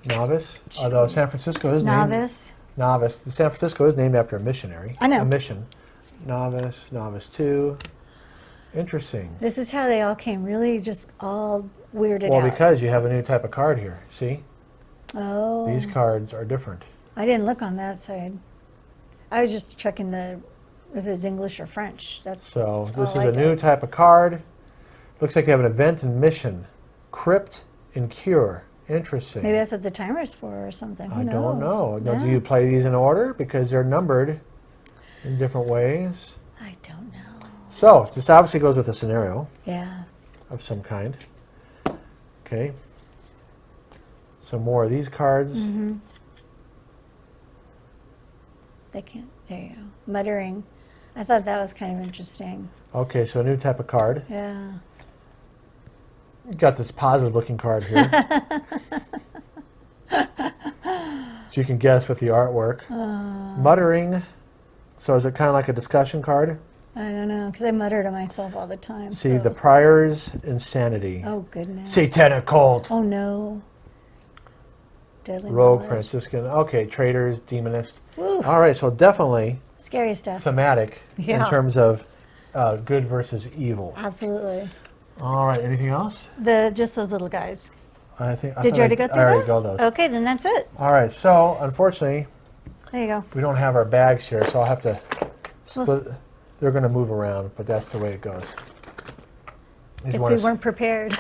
Novice. Although San Francisco is named. Novice. The San Francisco is named after a missionary. I know. A mission. Novice. Novice 2. Interesting. This is how they all came. Really, just all weirded Well, out. because you have a new type of card here. See? Oh. These cards are different. I didn't look on that side. I was just checking if it was English or French. That's So this is all I a new did. type of card. Looks like you have an event and mission. Crypt and Cure. Interesting. Maybe that's what the timer's for or something. Who I don't know. knows? Now, do Yeah. you play these in order? Because they're numbered in different ways. I don't know. So this obviously goes with a scenario Yeah. of some kind. Okay. Some more of these cards. Mm-hmm. They can't. There you go. Muttering. I thought that was kind of interesting. Okay, so a new type of card. Yeah. You got this positive looking card here. So you can guess with the artwork. Muttering. So is it kind of like a discussion card? I don't know, because I mutter to myself all the time. See, so. the Prior's Insanity. Oh, goodness. Satanic Cult. Oh, no. Deadly Rogue, knowledge. Franciscan. Okay, Traitors, Demonist. Woo. All right, so definitely Scary stuff. thematic in Yeah. terms of good versus evil. Absolutely. All right, anything else? Just those little guys. I Did thought you already go through I already those? go those. Okay, then that's it. All right, so unfortunately, There you go. we don't have our bags here, so I'll have to split. They're going to move around, but that's the way it goes. Guess we weren't prepared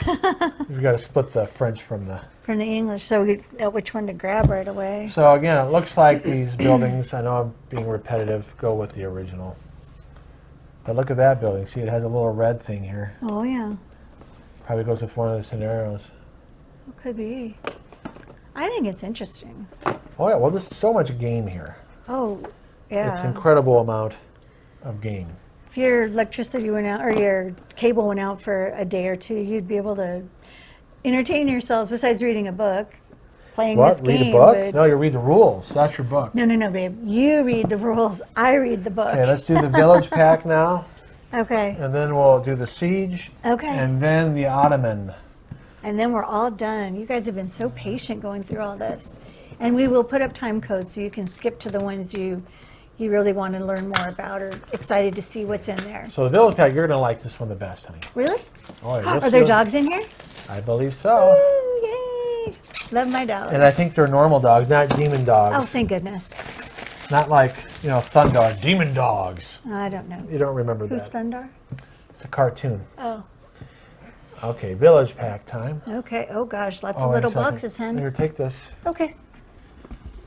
We've got to split the French from the. from the English, so we know which one to grab right away. So again, it looks like these buildings, I know I'm being repetitive, go with the original. But look at that building. See, it has a little red thing here. Oh, yeah. Probably goes with one of the scenarios. It could be. I think it's interesting. Oh yeah, well there's so much game here. Oh, yeah. It's an incredible amount of game. if your electricity went out or your cable went out for a day or two, you'd be able to entertain yourselves besides reading a book, playing this What? Read game. a book? but- No, you read the rules. That's your book. No, babe. You read the rules. I read the book. Okay, let's do the village pack now, Okay. and then we'll do the siege, Okay. and then the Ottoman. And then we're all done. You guys have been so patient going through all this. And we will put up time codes so you can skip to the ones you really want to learn more about or excited to see what's in there. So the village pack, you're going to like this one the best, honey. Really? Oh, yeah, Are there dogs in here? I believe so. Ooh, yay. Love my dogs. And I think they're normal dogs, not demon dogs. Oh, thank goodness. Not like, Thun dogs, demon dogs. I don't know. You don't remember Who's that. Thundar? It's a cartoon. Oh, Okay, village pack time. okay. Oh, gosh. Lots Oh, of wait a little second. boxes, hun. Here, take this. Okay.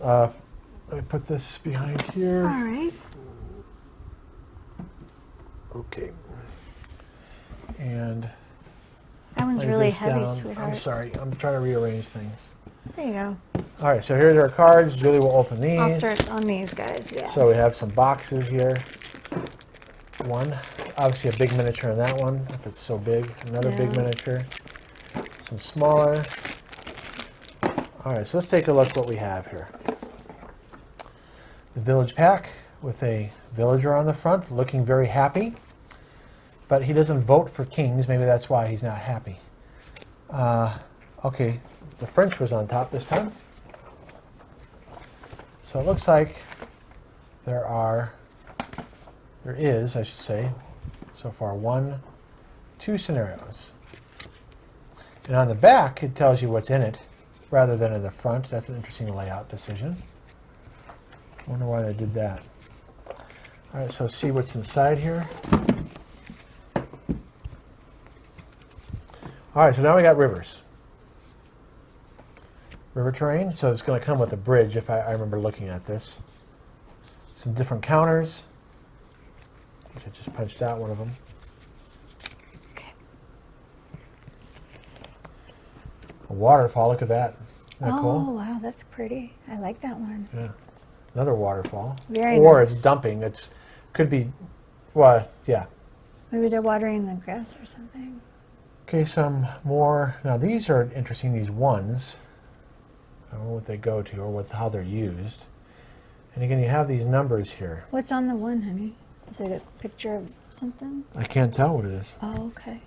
Let me put this behind here. All right. Okay. And That one's lay really this heavy, down. sweetheart. I'm sorry. I'm trying to rearrange things. There you go. All right, so here's our cards. Julie will open these. I'll start on these guys, yeah. So we have some boxes here. One, obviously a big miniature in that one, if it's so big. Another big Yeah. miniature. Some smaller. All right, so let's take a look what we have here. The village pack with a villager on the front, looking very happy. But he doesn't vote for kings. Maybe that's why he's not happy. Okay, the French was on top this time. So it looks like there is, I should say, so far 2 scenarios. And on the back, it tells you what's in it rather than in the front. That's an interesting layout decision. I wonder why they did that. All right, so see what's inside here. All right, so now we got rivers. River terrain, so it's going to come with a bridge if I remember looking at this. Some different counters, which I just punched out one of them. Okay. A waterfall, look at that. Isn't that Oh, cool? wow, that's pretty. I like that one. Yeah. Another waterfall. Very or nice. it's dumping. It's could be, well, yeah. Maybe they're watering the grass or something. Okay, some more. Now these are interesting, these ones. I don't know what they go to or how they're used. And again, you have these numbers here. What's on the one, honey? Is it a picture of something? I can't tell what it is. Oh, okay.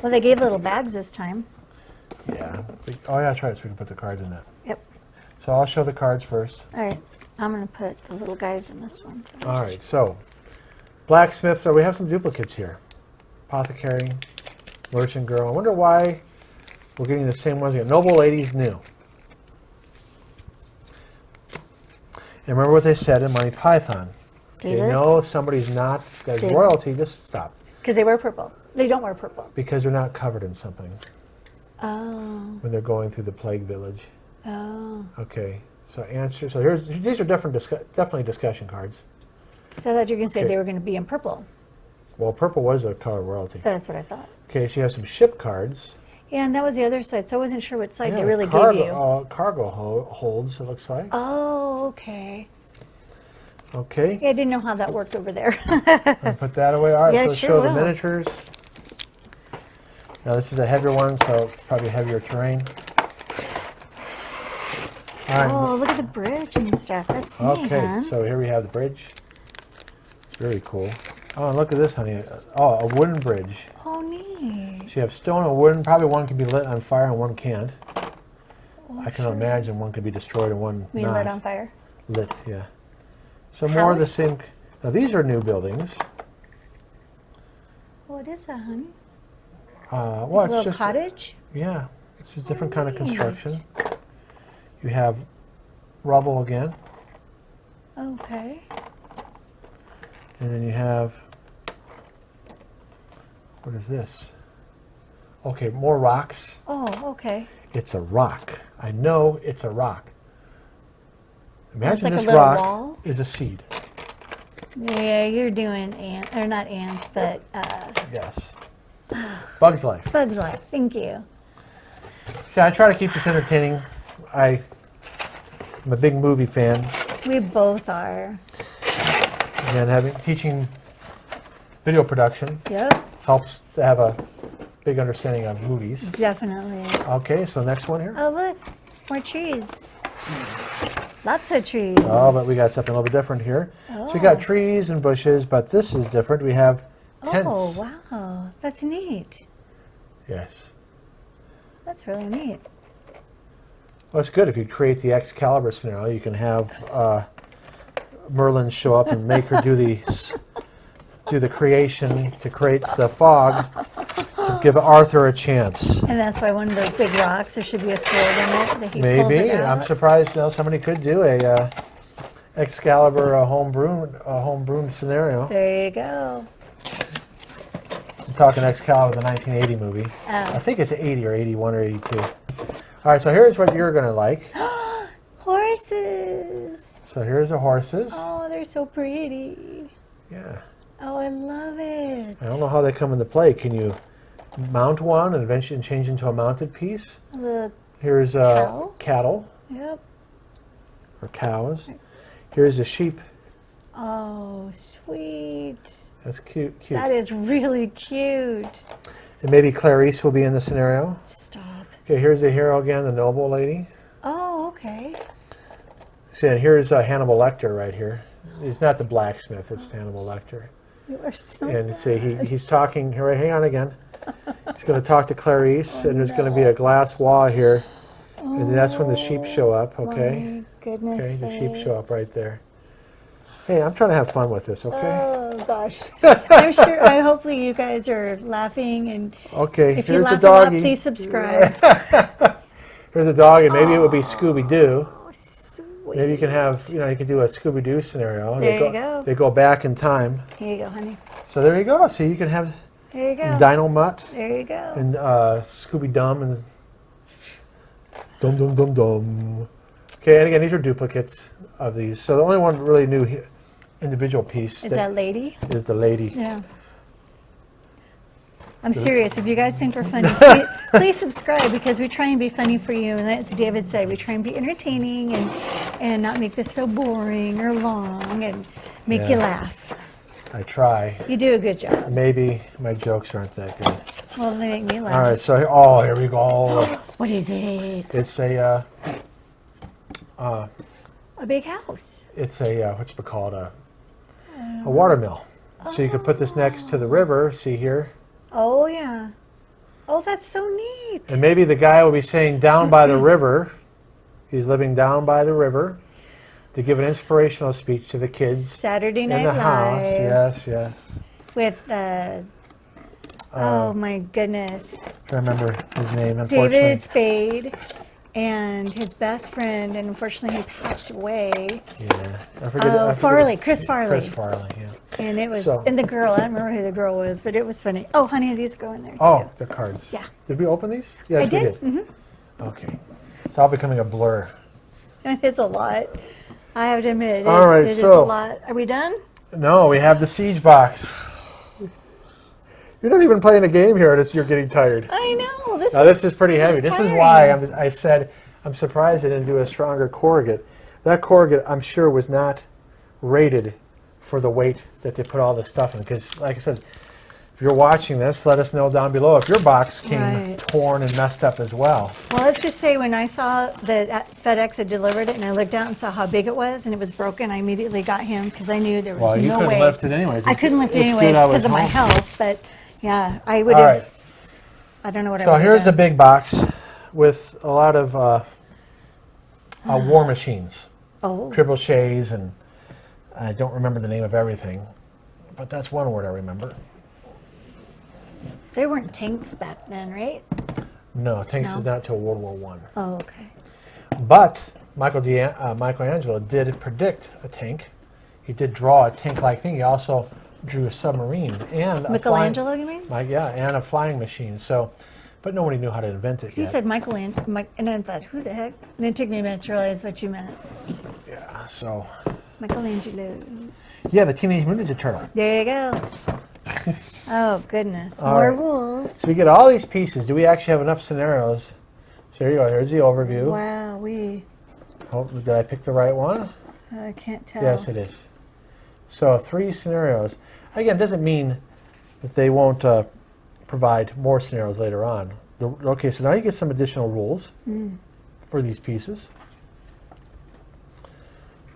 Well, they gave little bags this time. Yeah. Oh, yeah, that's right. So we can put the cards in that. Yep. So I'll show the cards first. All right. I'm going to put the little guys in this one first. All right. So blacksmith. So we have some duplicates here. Apothecary, merchant girl. I wonder why we're getting the same ones. We got noble ladies, new. And remember what they said in Monty Python. They David? know if somebody's not, there's David? royalty, just stop. Because they wear purple. They don't wear purple. Because they're not covered in something Oh. when they're going through the plague village. Oh. Okay, so answer. So these are definitely discussion cards. So I thought you were going to say Okay. they were going to be in purple. Well, purple was a color royalty. That's what I thought. Okay, so you have some ship cards. Yeah, and that was the other side, so I wasn't sure what side Yeah, they really cargo, gave you. Cargo holds, it looks like. Oh, okay. Okay, Yeah, I didn't know how that worked over there. I'll put that away. All right, Yeah, so it let's sure show the will. miniatures. Now this is a heavier one, so probably heavier terrain. All right. Oh, look at the bridge and stuff. That's neat, Okay, huh? so here we have the bridge. It's very cool. Oh, and look at this, honey. Oh, a wooden bridge. Oh, neat. So you have stone and wooden. Probably one can be lit on fire and one can't. Oh, I can sure. imagine one could be destroyed and one You mean not. lit on fire? Lit, yeah. So more of the House? same. Now these are new buildings. What is that, honey? Well, A it's little just cottage? yeah. This is a different kind of neat. construction. You have rubble again, Okay. and then you have what is this? Okay, more rocks. Oh, okay. It's a rock. I know it's a rock. Imagine like a this little rock wall? is a seed. Yeah, you're doing or not ants, but Yes. Bug's life. Bug's Life. Thank you. See, I try to keep this entertaining. I'm a big movie fan. We both are. And teaching video production. Yep, Helps to have a big understanding of movies. definitely. Okay, so next one here. Oh, look, more trees. Lots of trees. Oh, but we got something a little bit different here. So we got trees and bushes, but this is different. We have tents. Oh, wow. That's neat. Yes. That's really neat. Well, it's good if you create the Excalibur scenario. You can have Merlin show up and make her do the creation to create the fog to give Arthur a chance. And that's why one of those big rocks, there should be a sword in it that he pulls Maybe. it out. I'm surprised somebody could do a Excalibur home-brewed scenario. There you go. I'm talking Excalibur, the 1980 movie. Oh. I think it's 80 or 81 or 82. All right, so here's what you're going to like. Horses. So here's the horses. Oh, they're so pretty. Yeah. Oh, I love it. I don't know how they come into play. Can you mount one and eventually change into a mounted piece? Look. Here's Cow? cattle Yep. or cows. Here's a sheep. Oh, sweet. That's cute. That is really cute. And maybe Clarice will be in the scenario. Stop. Okay, here's the hero again, the noble lady. Oh, okay. See, and here's Hannibal Lecter right here. It's not the blacksmith, it's Hannibal Lecter. You are so And see, he's talking, here, hang on again. He's going to talk to Clarice, and there's going to be a glass wall here. And that's when the sheep show up, okay? My goodness. Okay, the sheep show up right there. Hey, I'm trying to have fun with this, okay? Oh, gosh. I'm sure, hopefully you guys are laughing, and Okay, if you here's the laugh a lot, doggy. please subscribe. Here's the dog, and maybe it would be Scooby-Doo. Oh, sweet. Maybe you can have, you can do a Scooby-Doo scenario. There you go. They go back in time. Here you go, honey. So there you go. So you can have There you go. Dino Mutt There you go. and Scooby-Dum and Dum Dum Dum Dum. Okay, and again, these are duplicates of these. So the only one really new individual piece Is that lady? is the lady. Yeah. I'm serious. If you guys think we're funny, please subscribe, because we try and be funny for you. And as David said, we try and be entertaining and not make this so boring or long and make you Yeah. laugh. I try. You do a good job. Maybe my jokes aren't that good. Well, they make me laugh. All right, so here we go. What is it? It's a big house. what's it called? A watermill. So you could put this next to the river. See here. Oh, yeah. Oh, that's so neat. And maybe the guy will be saying down by the river. He's living down by the river to give an inspirational speech to the kids Saturday in Night the Live. house. Yes. With, oh my goodness. I remember his name, unfortunately. David Spade and his best friend, and unfortunately he passed away. Yeah. I forget. Chris Farley. Chris Farley, yeah. And it was, So- and the girl, I don't remember who the girl was, but it was funny. Oh, honey, these go in there too. Oh, the cards. Yeah. Did we open these? Yes, I did. we did. Okay. It's all becoming a blur. It's a lot. I have to admit, All right, it is a so- lot. Are we done? No, we have the siege box. You're not even playing a game here, and you're getting tired. I know. Now, this is pretty heavy. This is tiring. why I said I'm surprised they didn't do a stronger corrugate. That corrugate, I'm sure, was not rated for the weight that they put all this stuff in. Because, like I said, if you're watching this, let us know down below if your box came Right. torn and messed up as well. Well, let's just say when I saw that FedEx had delivered it and I looked out and saw how big it was and it was broken, I immediately got him because I knew there was Well, you no couldn't way. lift it anyways. I couldn't lift it It's anyway good I was because of my home. health, but yeah, I would All have, right. I don't know what I So would have here's a done. big box with a lot of war machines, Oh, trebuchets, and I don't remember the name of everything, but that's one word I remember. they weren't tanks back then, right? No, tanks No. is not till World War One. Oh, okay. But Michelangelo did predict a tank. He did draw a tank-like thing. He also drew a submarine and Michelangelo, you mean? and a flying machine. So, but nobody knew how to invent it He yet. said Michelangelo, and I thought, who the heck? And it took me a minute to realize what you meant. Yeah. So, Michelangelo. yeah, the Teenage Mutant Ninja Turtle. There you go. Oh, goodness. All More right. rules. So we get all these pieces. Do we actually have enough scenarios? So here you go. Here's the overview. Wow, Oh, did I pick the right one? I can't tell. Yes, it is. So 3 scenarios. Again, it doesn't mean that they won't provide more scenarios later on. Okay, so now you get some additional rules for these pieces.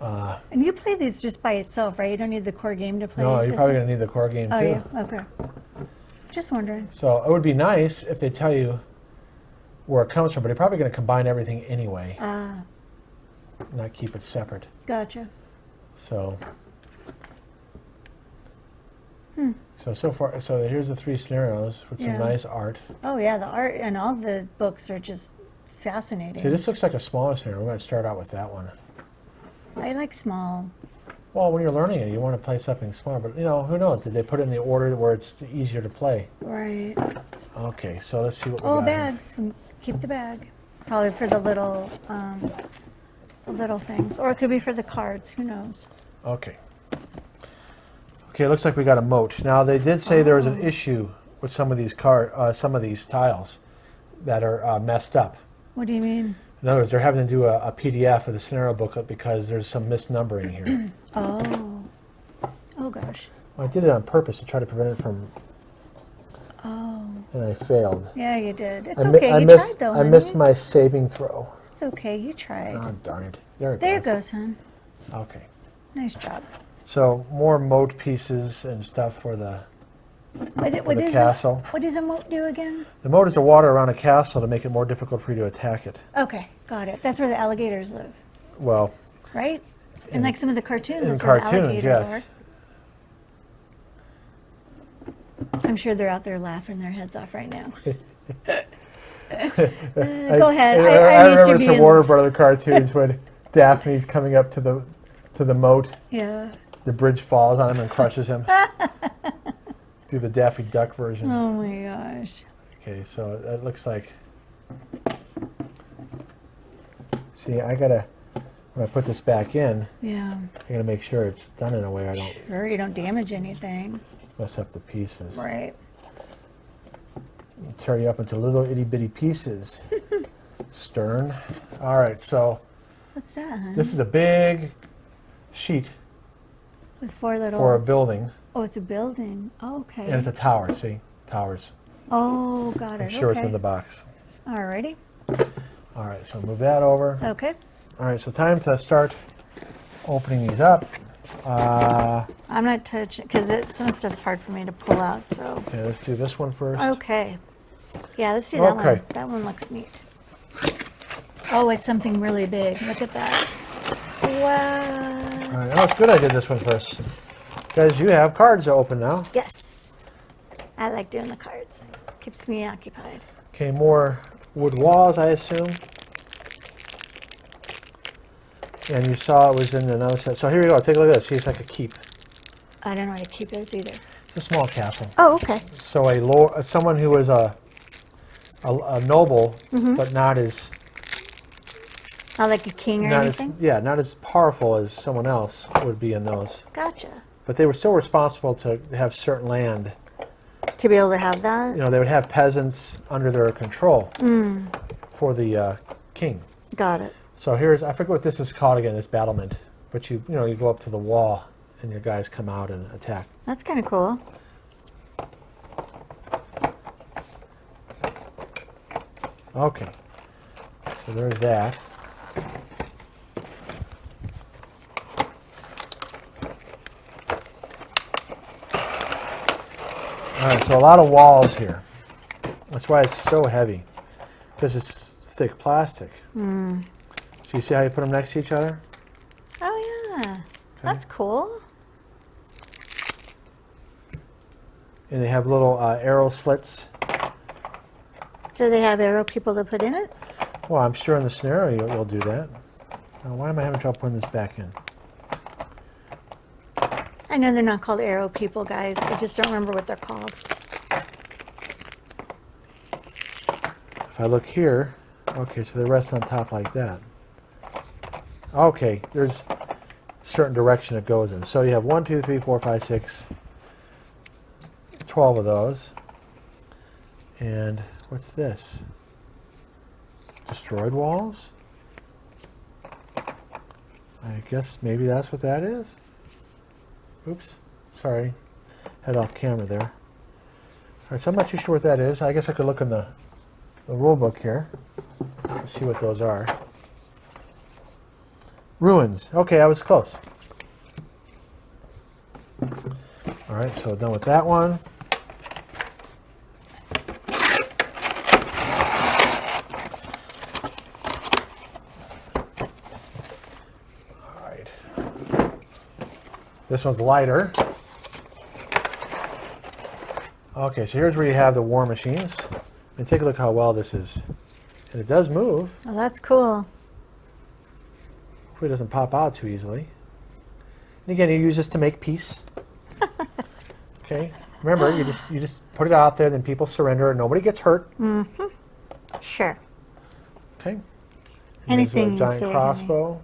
And you play these just by itself, right? You don't need the core game to play. No, you're this probably one? going to need the core game Oh, too. yeah, okay. Just wondering. So it would be nice if they tell you where it comes from, but they're probably going to combine everything anyway, Ah, not keep it separate. gotcha. So, so far, so here's the 3 scenarios with some Yeah. nice art. Oh, yeah, the art and all the books are just fascinating. See, this looks like a smaller scenario. We're going to start out with that one. I like small. Well, when you're learning it, you want to play something small, but you know, who knows? Did they put it in the order where it's easier to play? Right. Okay, so let's see what we Oh, got here. bags. Keep the bag. Probably for the little things. Or it could be for the cards. Who knows? Okay. Okay, it looks like we got a moat. Now, they did say there was an issue with some of these tiles that are messed up. What do you mean? In other words, they're having to do a PDF of the scenario booklet because there's some misnumbering here. Oh. Oh, gosh. Well, I did it on purpose to try to prevent it from, Oh. and I failed. Yeah, you did. It's I mi- okay. I You missed, tried, though, I missed honey. my saving throw. It's okay. You tried. Oh, darn it. There it There it goes. goes, hon. Okay. Nice job. So, more moat pieces and stuff for the What the is castle. What does a moat do again? The moat is the water around a castle to make it more difficult for you to attack it. Okay, got it. That's where the alligators live, Well, right? In like some of the cartoons, in that's where the cartoons, alligators yes. are. I'm sure they're out there laughing their heads off right now. Go ahead. I I'm used to remember some being- Warner Brother cartoons when Daphne's coming up to the moat. Yeah. The bridge falls on him and crushes him. Do the Daffy Duck version. Oh my gosh. Okay, so it looks like. See, I gotta, when I put this back in, Yeah. I gotta make sure it's done in a way I don't Sure, you don't damage anything. mess up the pieces. Right. Tear you up into little itty bitty pieces. Stern. All right, so What's that, hon? this is a big sheet With 4 little. for a building, Oh, it's a building. Oh, okay. and it's a tower. See, towers. Oh, got it. I'm sure okay. it's in the box. Alrighty. All right, so move that over. Okay. All right, so time to start opening these up. I'm not touching because some stuff's hard for me to pull out. So. Okay, let's do this one first. Okay. Yeah, let's do that Okay. one. That one looks neat. Oh, it's something really big. Look at that. Wow. All right, oh, it's good I did this one first. Because you have cards to open now. Yes. I like doing the cards. Keeps me occupied. Okay, more wood walls, I assume. And you saw it was in another set. So here we go. Take a look at this. See, it's like a keep. I don't know how to keep it either. It's a small castle. Oh, okay. So someone who is a noble, but not as Not like a king or anything? not as powerful as someone else would be in those. Gotcha. But they were still responsible to have certain land. To be able to have that? You know, they would have peasants under their control for the king. Got it. So here's, I forget what this is called again, this battlement. But you go up to the wall and your guys come out and attack. That's kind of cool. Okay. So there's that. All right, so a lot of walls here. That's why it's so heavy, because it's thick plastic. So you see how you put them next to each other? Oh, yeah. That's cool. And they have little arrow slits. Do they have arrow people to put in it? Well, I'm sure in the scenario you'll do that. Now, why am I having trouble putting this back in? I know they're not called arrow people, guys. I just don't remember what they're called. If I look here, okay, so they rest on top like that. Okay, there's a certain direction it goes in. So you have 1, 2, 3, 4, 5, 6, 12 of those. And what's this? Destroyed walls? I guess maybe that's what that is. Oops, sorry. Head off camera there. right, so I'm not too sure what that is. I guess I could look in the rule book here. Let's see what those are. Ruins. Okay, I was close. All right, so done with that one. All right. This one's lighter. Okay, so here's where you have the war machines. And take a look how well this is. And it does move. Oh, that's cool. Hopefully it doesn't pop out too easily. And again, you use this to make peace. Okay. Remember, you just put it out there, then people surrender, and nobody gets hurt. Mm-hmm. Sure. Okay. And Anything there's you a giant say, crossbow.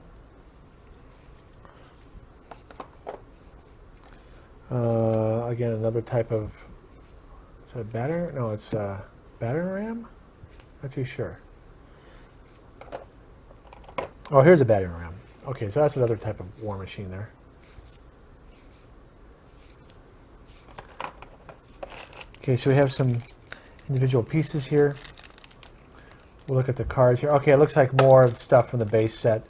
Again, another type of. Is that a batter? No, it's a battering ram. Not too sure. Oh, here's a battering ram. Okay, so that's another type of war machine there. Okay, so we have some individual pieces here. We'll look at the cards here. Okay, it looks like more of the stuff from the base set,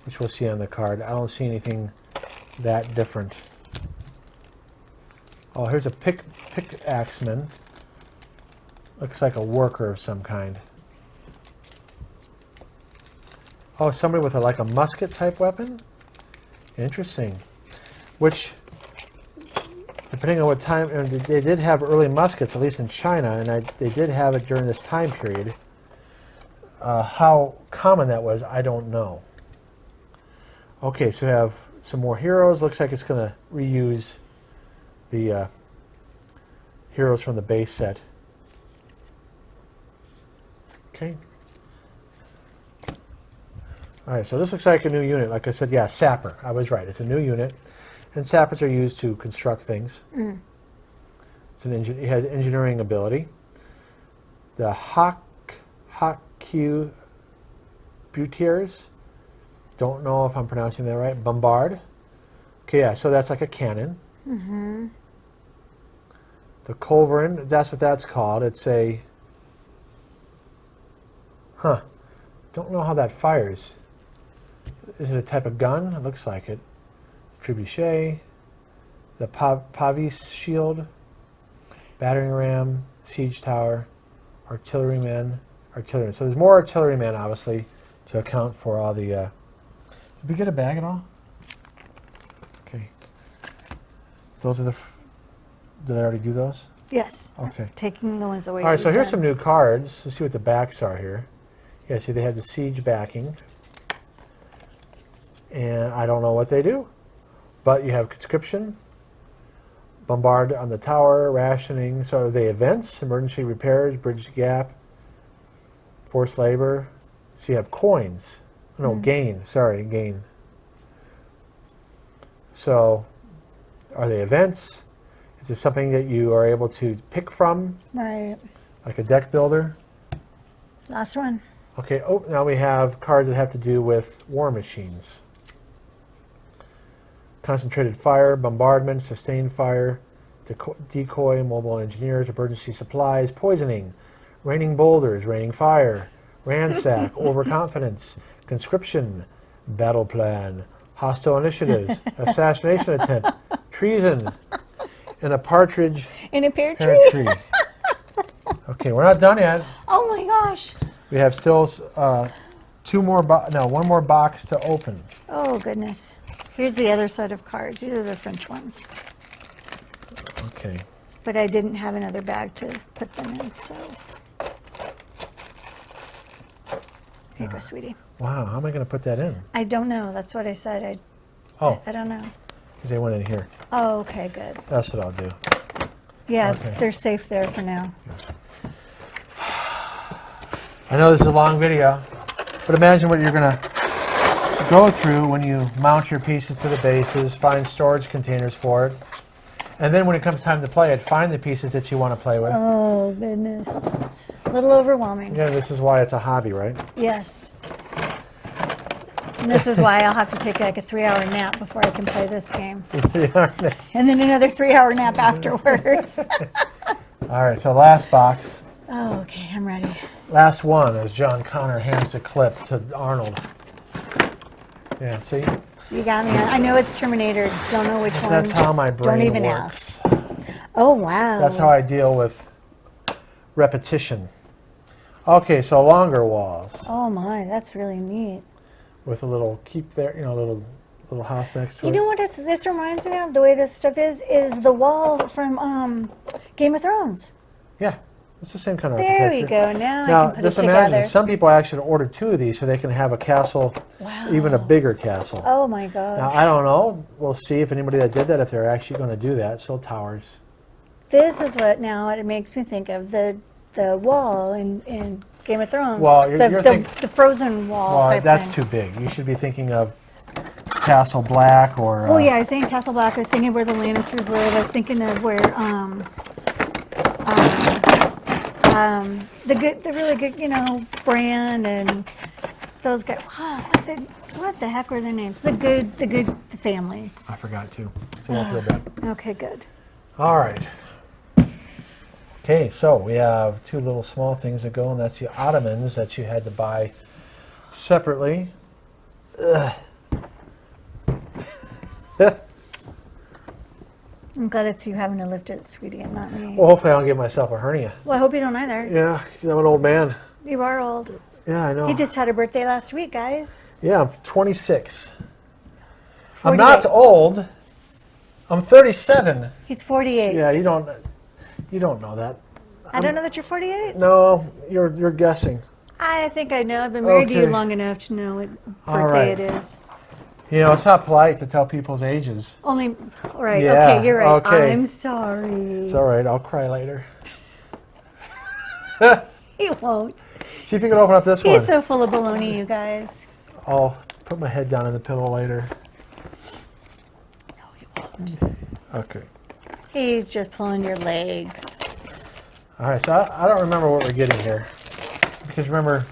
which we'll see on the card. I don't see anything that different. Oh, here's a pickaxeman. Looks like a worker of some kind. Oh, somebody with like a musket type weapon? Interesting. Which, depending on what time, and they did have early muskets, at least in China, and they did have it during this time period. How common that was, I don't know. Okay, so we have some more heroes. Looks like it's going to reuse the heroes from the base set. Okay. All right, so this looks like a new unit. Like I said, yeah, sapper. I was right. It's a new unit. And sappers are used to construct things. Mm. It has engineering ability. The Hawk-Q Butiers. Don't know if I'm pronouncing that right. Bombard. Okay, yeah, so that's like a cannon. Mm-hmm. The culverin, that's what that's called. It's a... Don't know how that fires. Is it a type of gun? It looks like it. Trebuchet, the Pavis shield, battering ram, siege tower, artilleryman. So there's more artilleryman, obviously, to account for all the... Did we get a bag at all? Okay. Those are the... Did I already do those? Yes. Okay. Taking the ones away. All right, so here's some new cards. Let's see what the backs are here. Yeah, see, they have the siege backing. And I don't know what they do. But you have conscription, bombard on the tower, rationing. So are they events, emergency repairs, bridge the gap, forced labor. So you have coins. No, gain. Sorry, gain. So are they events? Is it something that you are able to pick from? Right. Like a deck builder? Last one. Okay, oh, now we have cards that have to do with war machines. Concentrated fire, bombardment, sustained fire, decoy, mobile engineers, emergency supplies, poisoning, raining boulders, raining fire, ransack, overconfidence, conscription, battle plan, hostile initiatives, assassination attempt, treason, and a partridge in a pear parent tree. tree. Okay, we're not done yet. Oh my gosh. We have still one more box to open. Oh goodness. Here's the other set of cards. These are the French ones. Okay. But I didn't have another bag to put them in, so. Here you go, sweetie. Wow, how am I going to put that in? I don't know. That's what I said. Oh. I don't know. Because they went in here. Oh, okay, good. That's what I'll do. Yeah, Okay. They're safe there for now. I know this is a long video, but imagine what you're going to go through when you mount your pieces to the bases, find storage containers for it, and then when it comes time to play it, find the pieces that you want to play with. Oh, goodness. A little overwhelming. Yeah, this is why it's a hobby, right? Yes. And this is why I'll have to take like a 3-hour nap before I can play this game. All And then another 3-hour nap afterwards. right, so last box. Oh, okay, I'm ready. Last one as John Connor hands the clip to Arnold. Yeah, see? You got me. I know it's Terminator. Don't know which one. That's how my brain Don't even works. ask. Oh, wow. That's how I deal with repetition. Okay, so longer walls Oh my, that's really neat. with a little keep there, little house next to You it. know what this reminds me of? The way this stuff is the wall from Game of Thrones. Yeah, it's the same kind of There architecture. we go. Now I Now, can put just it imagine, together. some people actually ordered 2 of these so they can have a castle, Wow. even a bigger castle. Oh my Now, gosh. I don't know. We'll see if anybody that did that, if they're actually going to do that. So towers. This is what now it makes me think of the wall in Game of Thrones. Well, you're the frozen wall. Well, type that's thing. too big. You should be thinking of Castle Black or... Oh yeah, I was saying Castle Black. I was thinking where the Lannisters live. I was thinking of where the really good, Bran and those guys. Wow, what the heck were their names? The good family. I forgot to. So don't feel bad. Okay, good. All right. Okay, so we have 2 little small things to go, and that's the Ottomans that you had to buy separately. I'm glad it's you having to lift it, sweetie, and not me. Well, hopefully I don't give myself a hernia. Well, I hope you don't either. Yeah, 'cause I'm an old man. You are old. Yeah, I know. He just had a birthday last week, guys. Yeah, I'm 26. I'm 48. not old. I'm 37. He's 48. Yeah, you don't know that. I don't know that you're 48. No, you're guessing. I think I know. I've been married to you Okay. long enough to know what All birthday right. it is. It's not polite to tell people's ages. Only, right, Yeah, okay, you're right. okay. I'm sorry. It's all right. I'll cry later. He won't. See if you can open up this He's one. so full of baloney, you guys. I'll put my head down in the pillow later. No, he won't. Okay. He's just pulling your legs. All right. So I don't remember what we're getting here, because remember,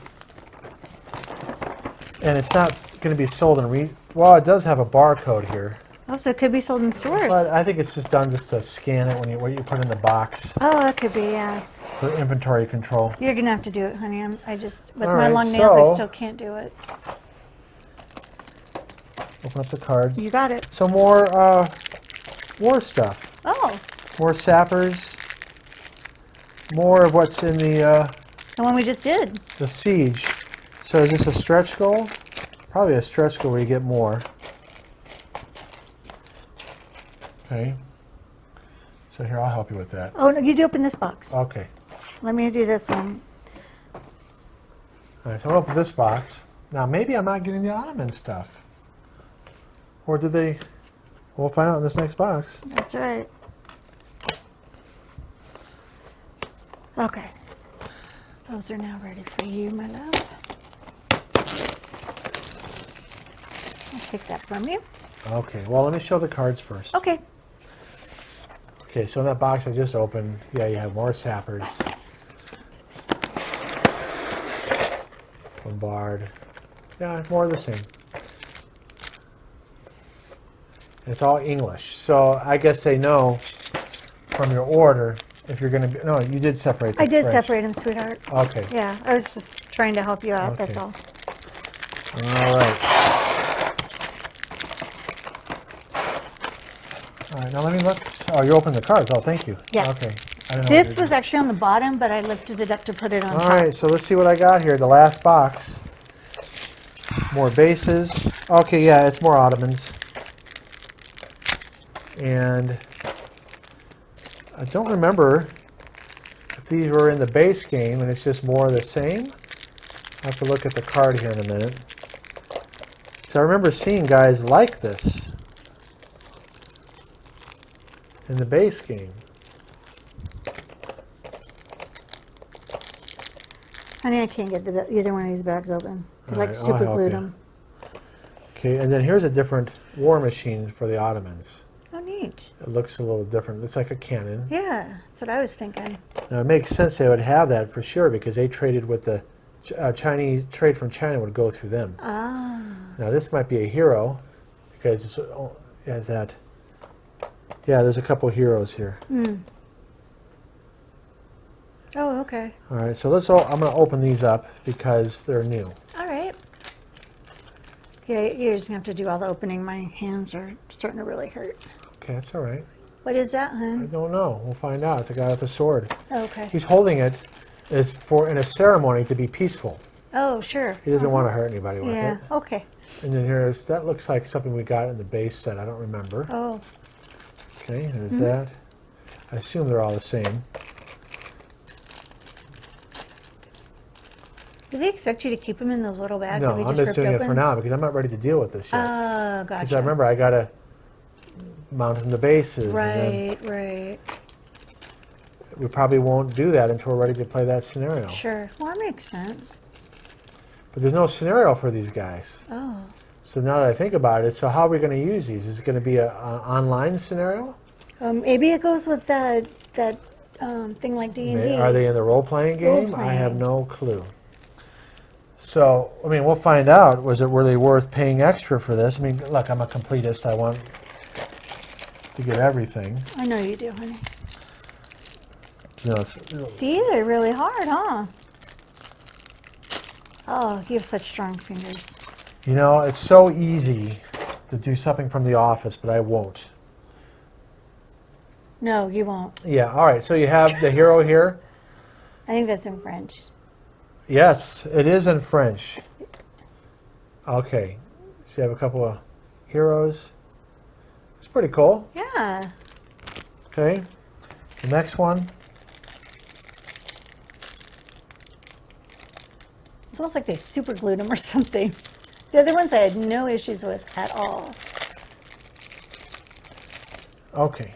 and it's not going to be sold in well, it does have a barcode here, Oh, so it could be sold in stores. but I think it's just done just to scan it when you put in the box Oh, it could be, yeah. for inventory control. You're going to have to do it, honey. With All my right, long nails, I so- still can't do it. Open up the cards. You got it. So more war stuff, Oh, more sappers, more of what's in the the one we just did. siege. So is this a stretch goal? Probably a stretch goal where you get more. Okay. So here, I'll help you with that. Oh, no, you do open this box. Okay. Let me do this one. All right, so I'll open this box. Now, maybe I'm not getting the Ottoman stuff. Or did they? We'll find out in this next box. That's right. Okay. Those are now ready for you, my love. I'll take that from you. Okay, well, let me show the cards first. Okay. Okay, so in that box I just opened, yeah, you have more sappers. Bombard. Yeah, more of the same. It's all English. So I guess they know from your order if you're going to be... No, you did separate the I did French. separate them, sweetheart. Okay. Yeah, I was just trying to help you out, that's Okay. all. All right. All right, now let me look. Oh, you opened the cards. Oh, thank you. Yeah. Okay. I didn't know what This you were was actually on the bottom, but I lifted it up to put it on doing. top. All right, so let's see what I got here. The last box. More bases. Okay, yeah, it's more Ottomans. And I don't remember if these were in the base game and it's just more of the same. I'll have to look at the card here in a minute. So I remember seeing guys like this in the base game. Honey, I can't get either one of these bags open. Because All like right, I'll super help glued you. them. Okay, and then here's a different war machine for the Ottomans. Oh, neat. It looks a little different. It's like a cannon. Yeah, that's what I was thinking. Now it makes sense they would have that for sure because they traded with the Chinese. Trade from China would go through them. Ah. Now this might be a hero because it's, it has that. Yeah, there's a couple heroes here. Oh, okay. All right, so I'm going to open these up because they're new. All right. Yeah, you're just going to have to do all the opening. My hands are starting to really hurt. Okay, that's all right. What is that, I hon? don't know. We'll find out. It's a guy with a sword. Okay. He's holding it as for in a ceremony to be peaceful. Oh, sure. He doesn't want to hurt anybody with Yeah, it. okay. And then that looks like something we got in the base set. I don't remember. Oh, Okay, there's that. I assume they're all the same. do they expect you to keep them in those little bags that No, we I'm just just ripped doing open? it for now because I'm not ready to deal with this yet. Oh, Because gotcha. I remember I got to mount them the bases. And then Right. we probably won't do that until we're ready to play that scenario. Sure. Well, that makes sense. But there's no scenario for these guys. Oh. So now that I think about it, so how are we going to use these? Is it going to be an online scenario? Maybe it goes with that thing like D&D. Are they in the role-playing game? I have Role-playing. no clue. So, I mean, we'll find out. Was it really worth paying extra for this? I mean, look, I'm a completist. I want to get everything. I know you do, honey. You know, See, they're really hard, huh? Oh, you have such strong fingers. you know, it's so easy to do something from the office, but I won't. No, you won't. Yeah, all right. So you have the hero here. I think that's in French. Yes, it is in French. Okay. So you have a couple of heroes. It's pretty cool. Yeah. Okay. The next one. It's almost like they super glued them or something. The other ones I had no issues with at all. Okay.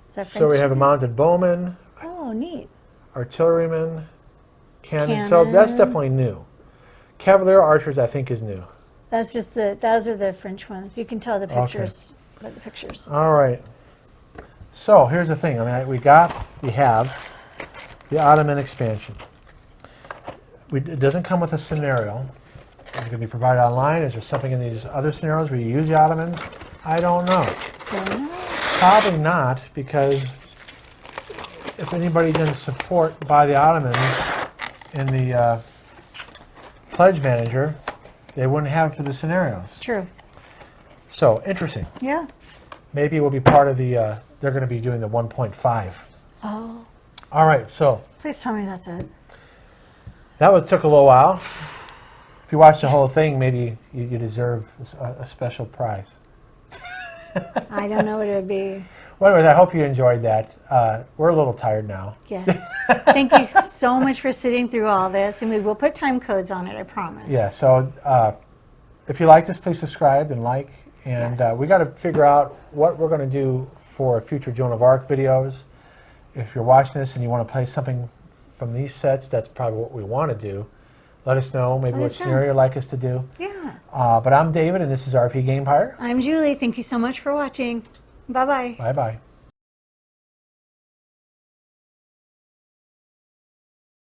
Is that So we French? have a mounted bowman, Oh, neat. artilleryman, cannon. So that's Cannon. definitely new. Cavalier archers, I think, is new. That's just those are the French ones. You can tell the pictures by the pictures. All right. So here's the thing. I mean, we have the Ottoman expansion. It doesn't come with a scenario. Is it going to be provided online? Is there something in these other scenarios where you use the Ottomans? I don't know. Probably not, because if anybody didn't support buy the Ottomans in the pledge manager, they wouldn't have it for the scenarios. True. So interesting. Yeah. Maybe it will be part of the. They're going to be doing the 1.5. Oh, All right. So please tell me that's it. that took a little while. If you watch the whole thing, maybe you deserve a special prize. I don't know what it would be. Well, anyways, I hope you enjoyed that. We're a little tired now. Yes. Thank you so much for sitting through all this, and we will put time codes on it, I promise. Yeah, so if you like this, please subscribe and like. And Yes. we got to figure out what we're going to do for future Joan of Arc videos. If you're watching this and you want to play something from these sets, that's probably what we want to do. Let us know maybe Let what us know. scenario you'd like us to do. Yeah. But I'm David, and this is rpgamepire. I'm Julie. Thank you so much for watching. Bye-bye. Bye-bye.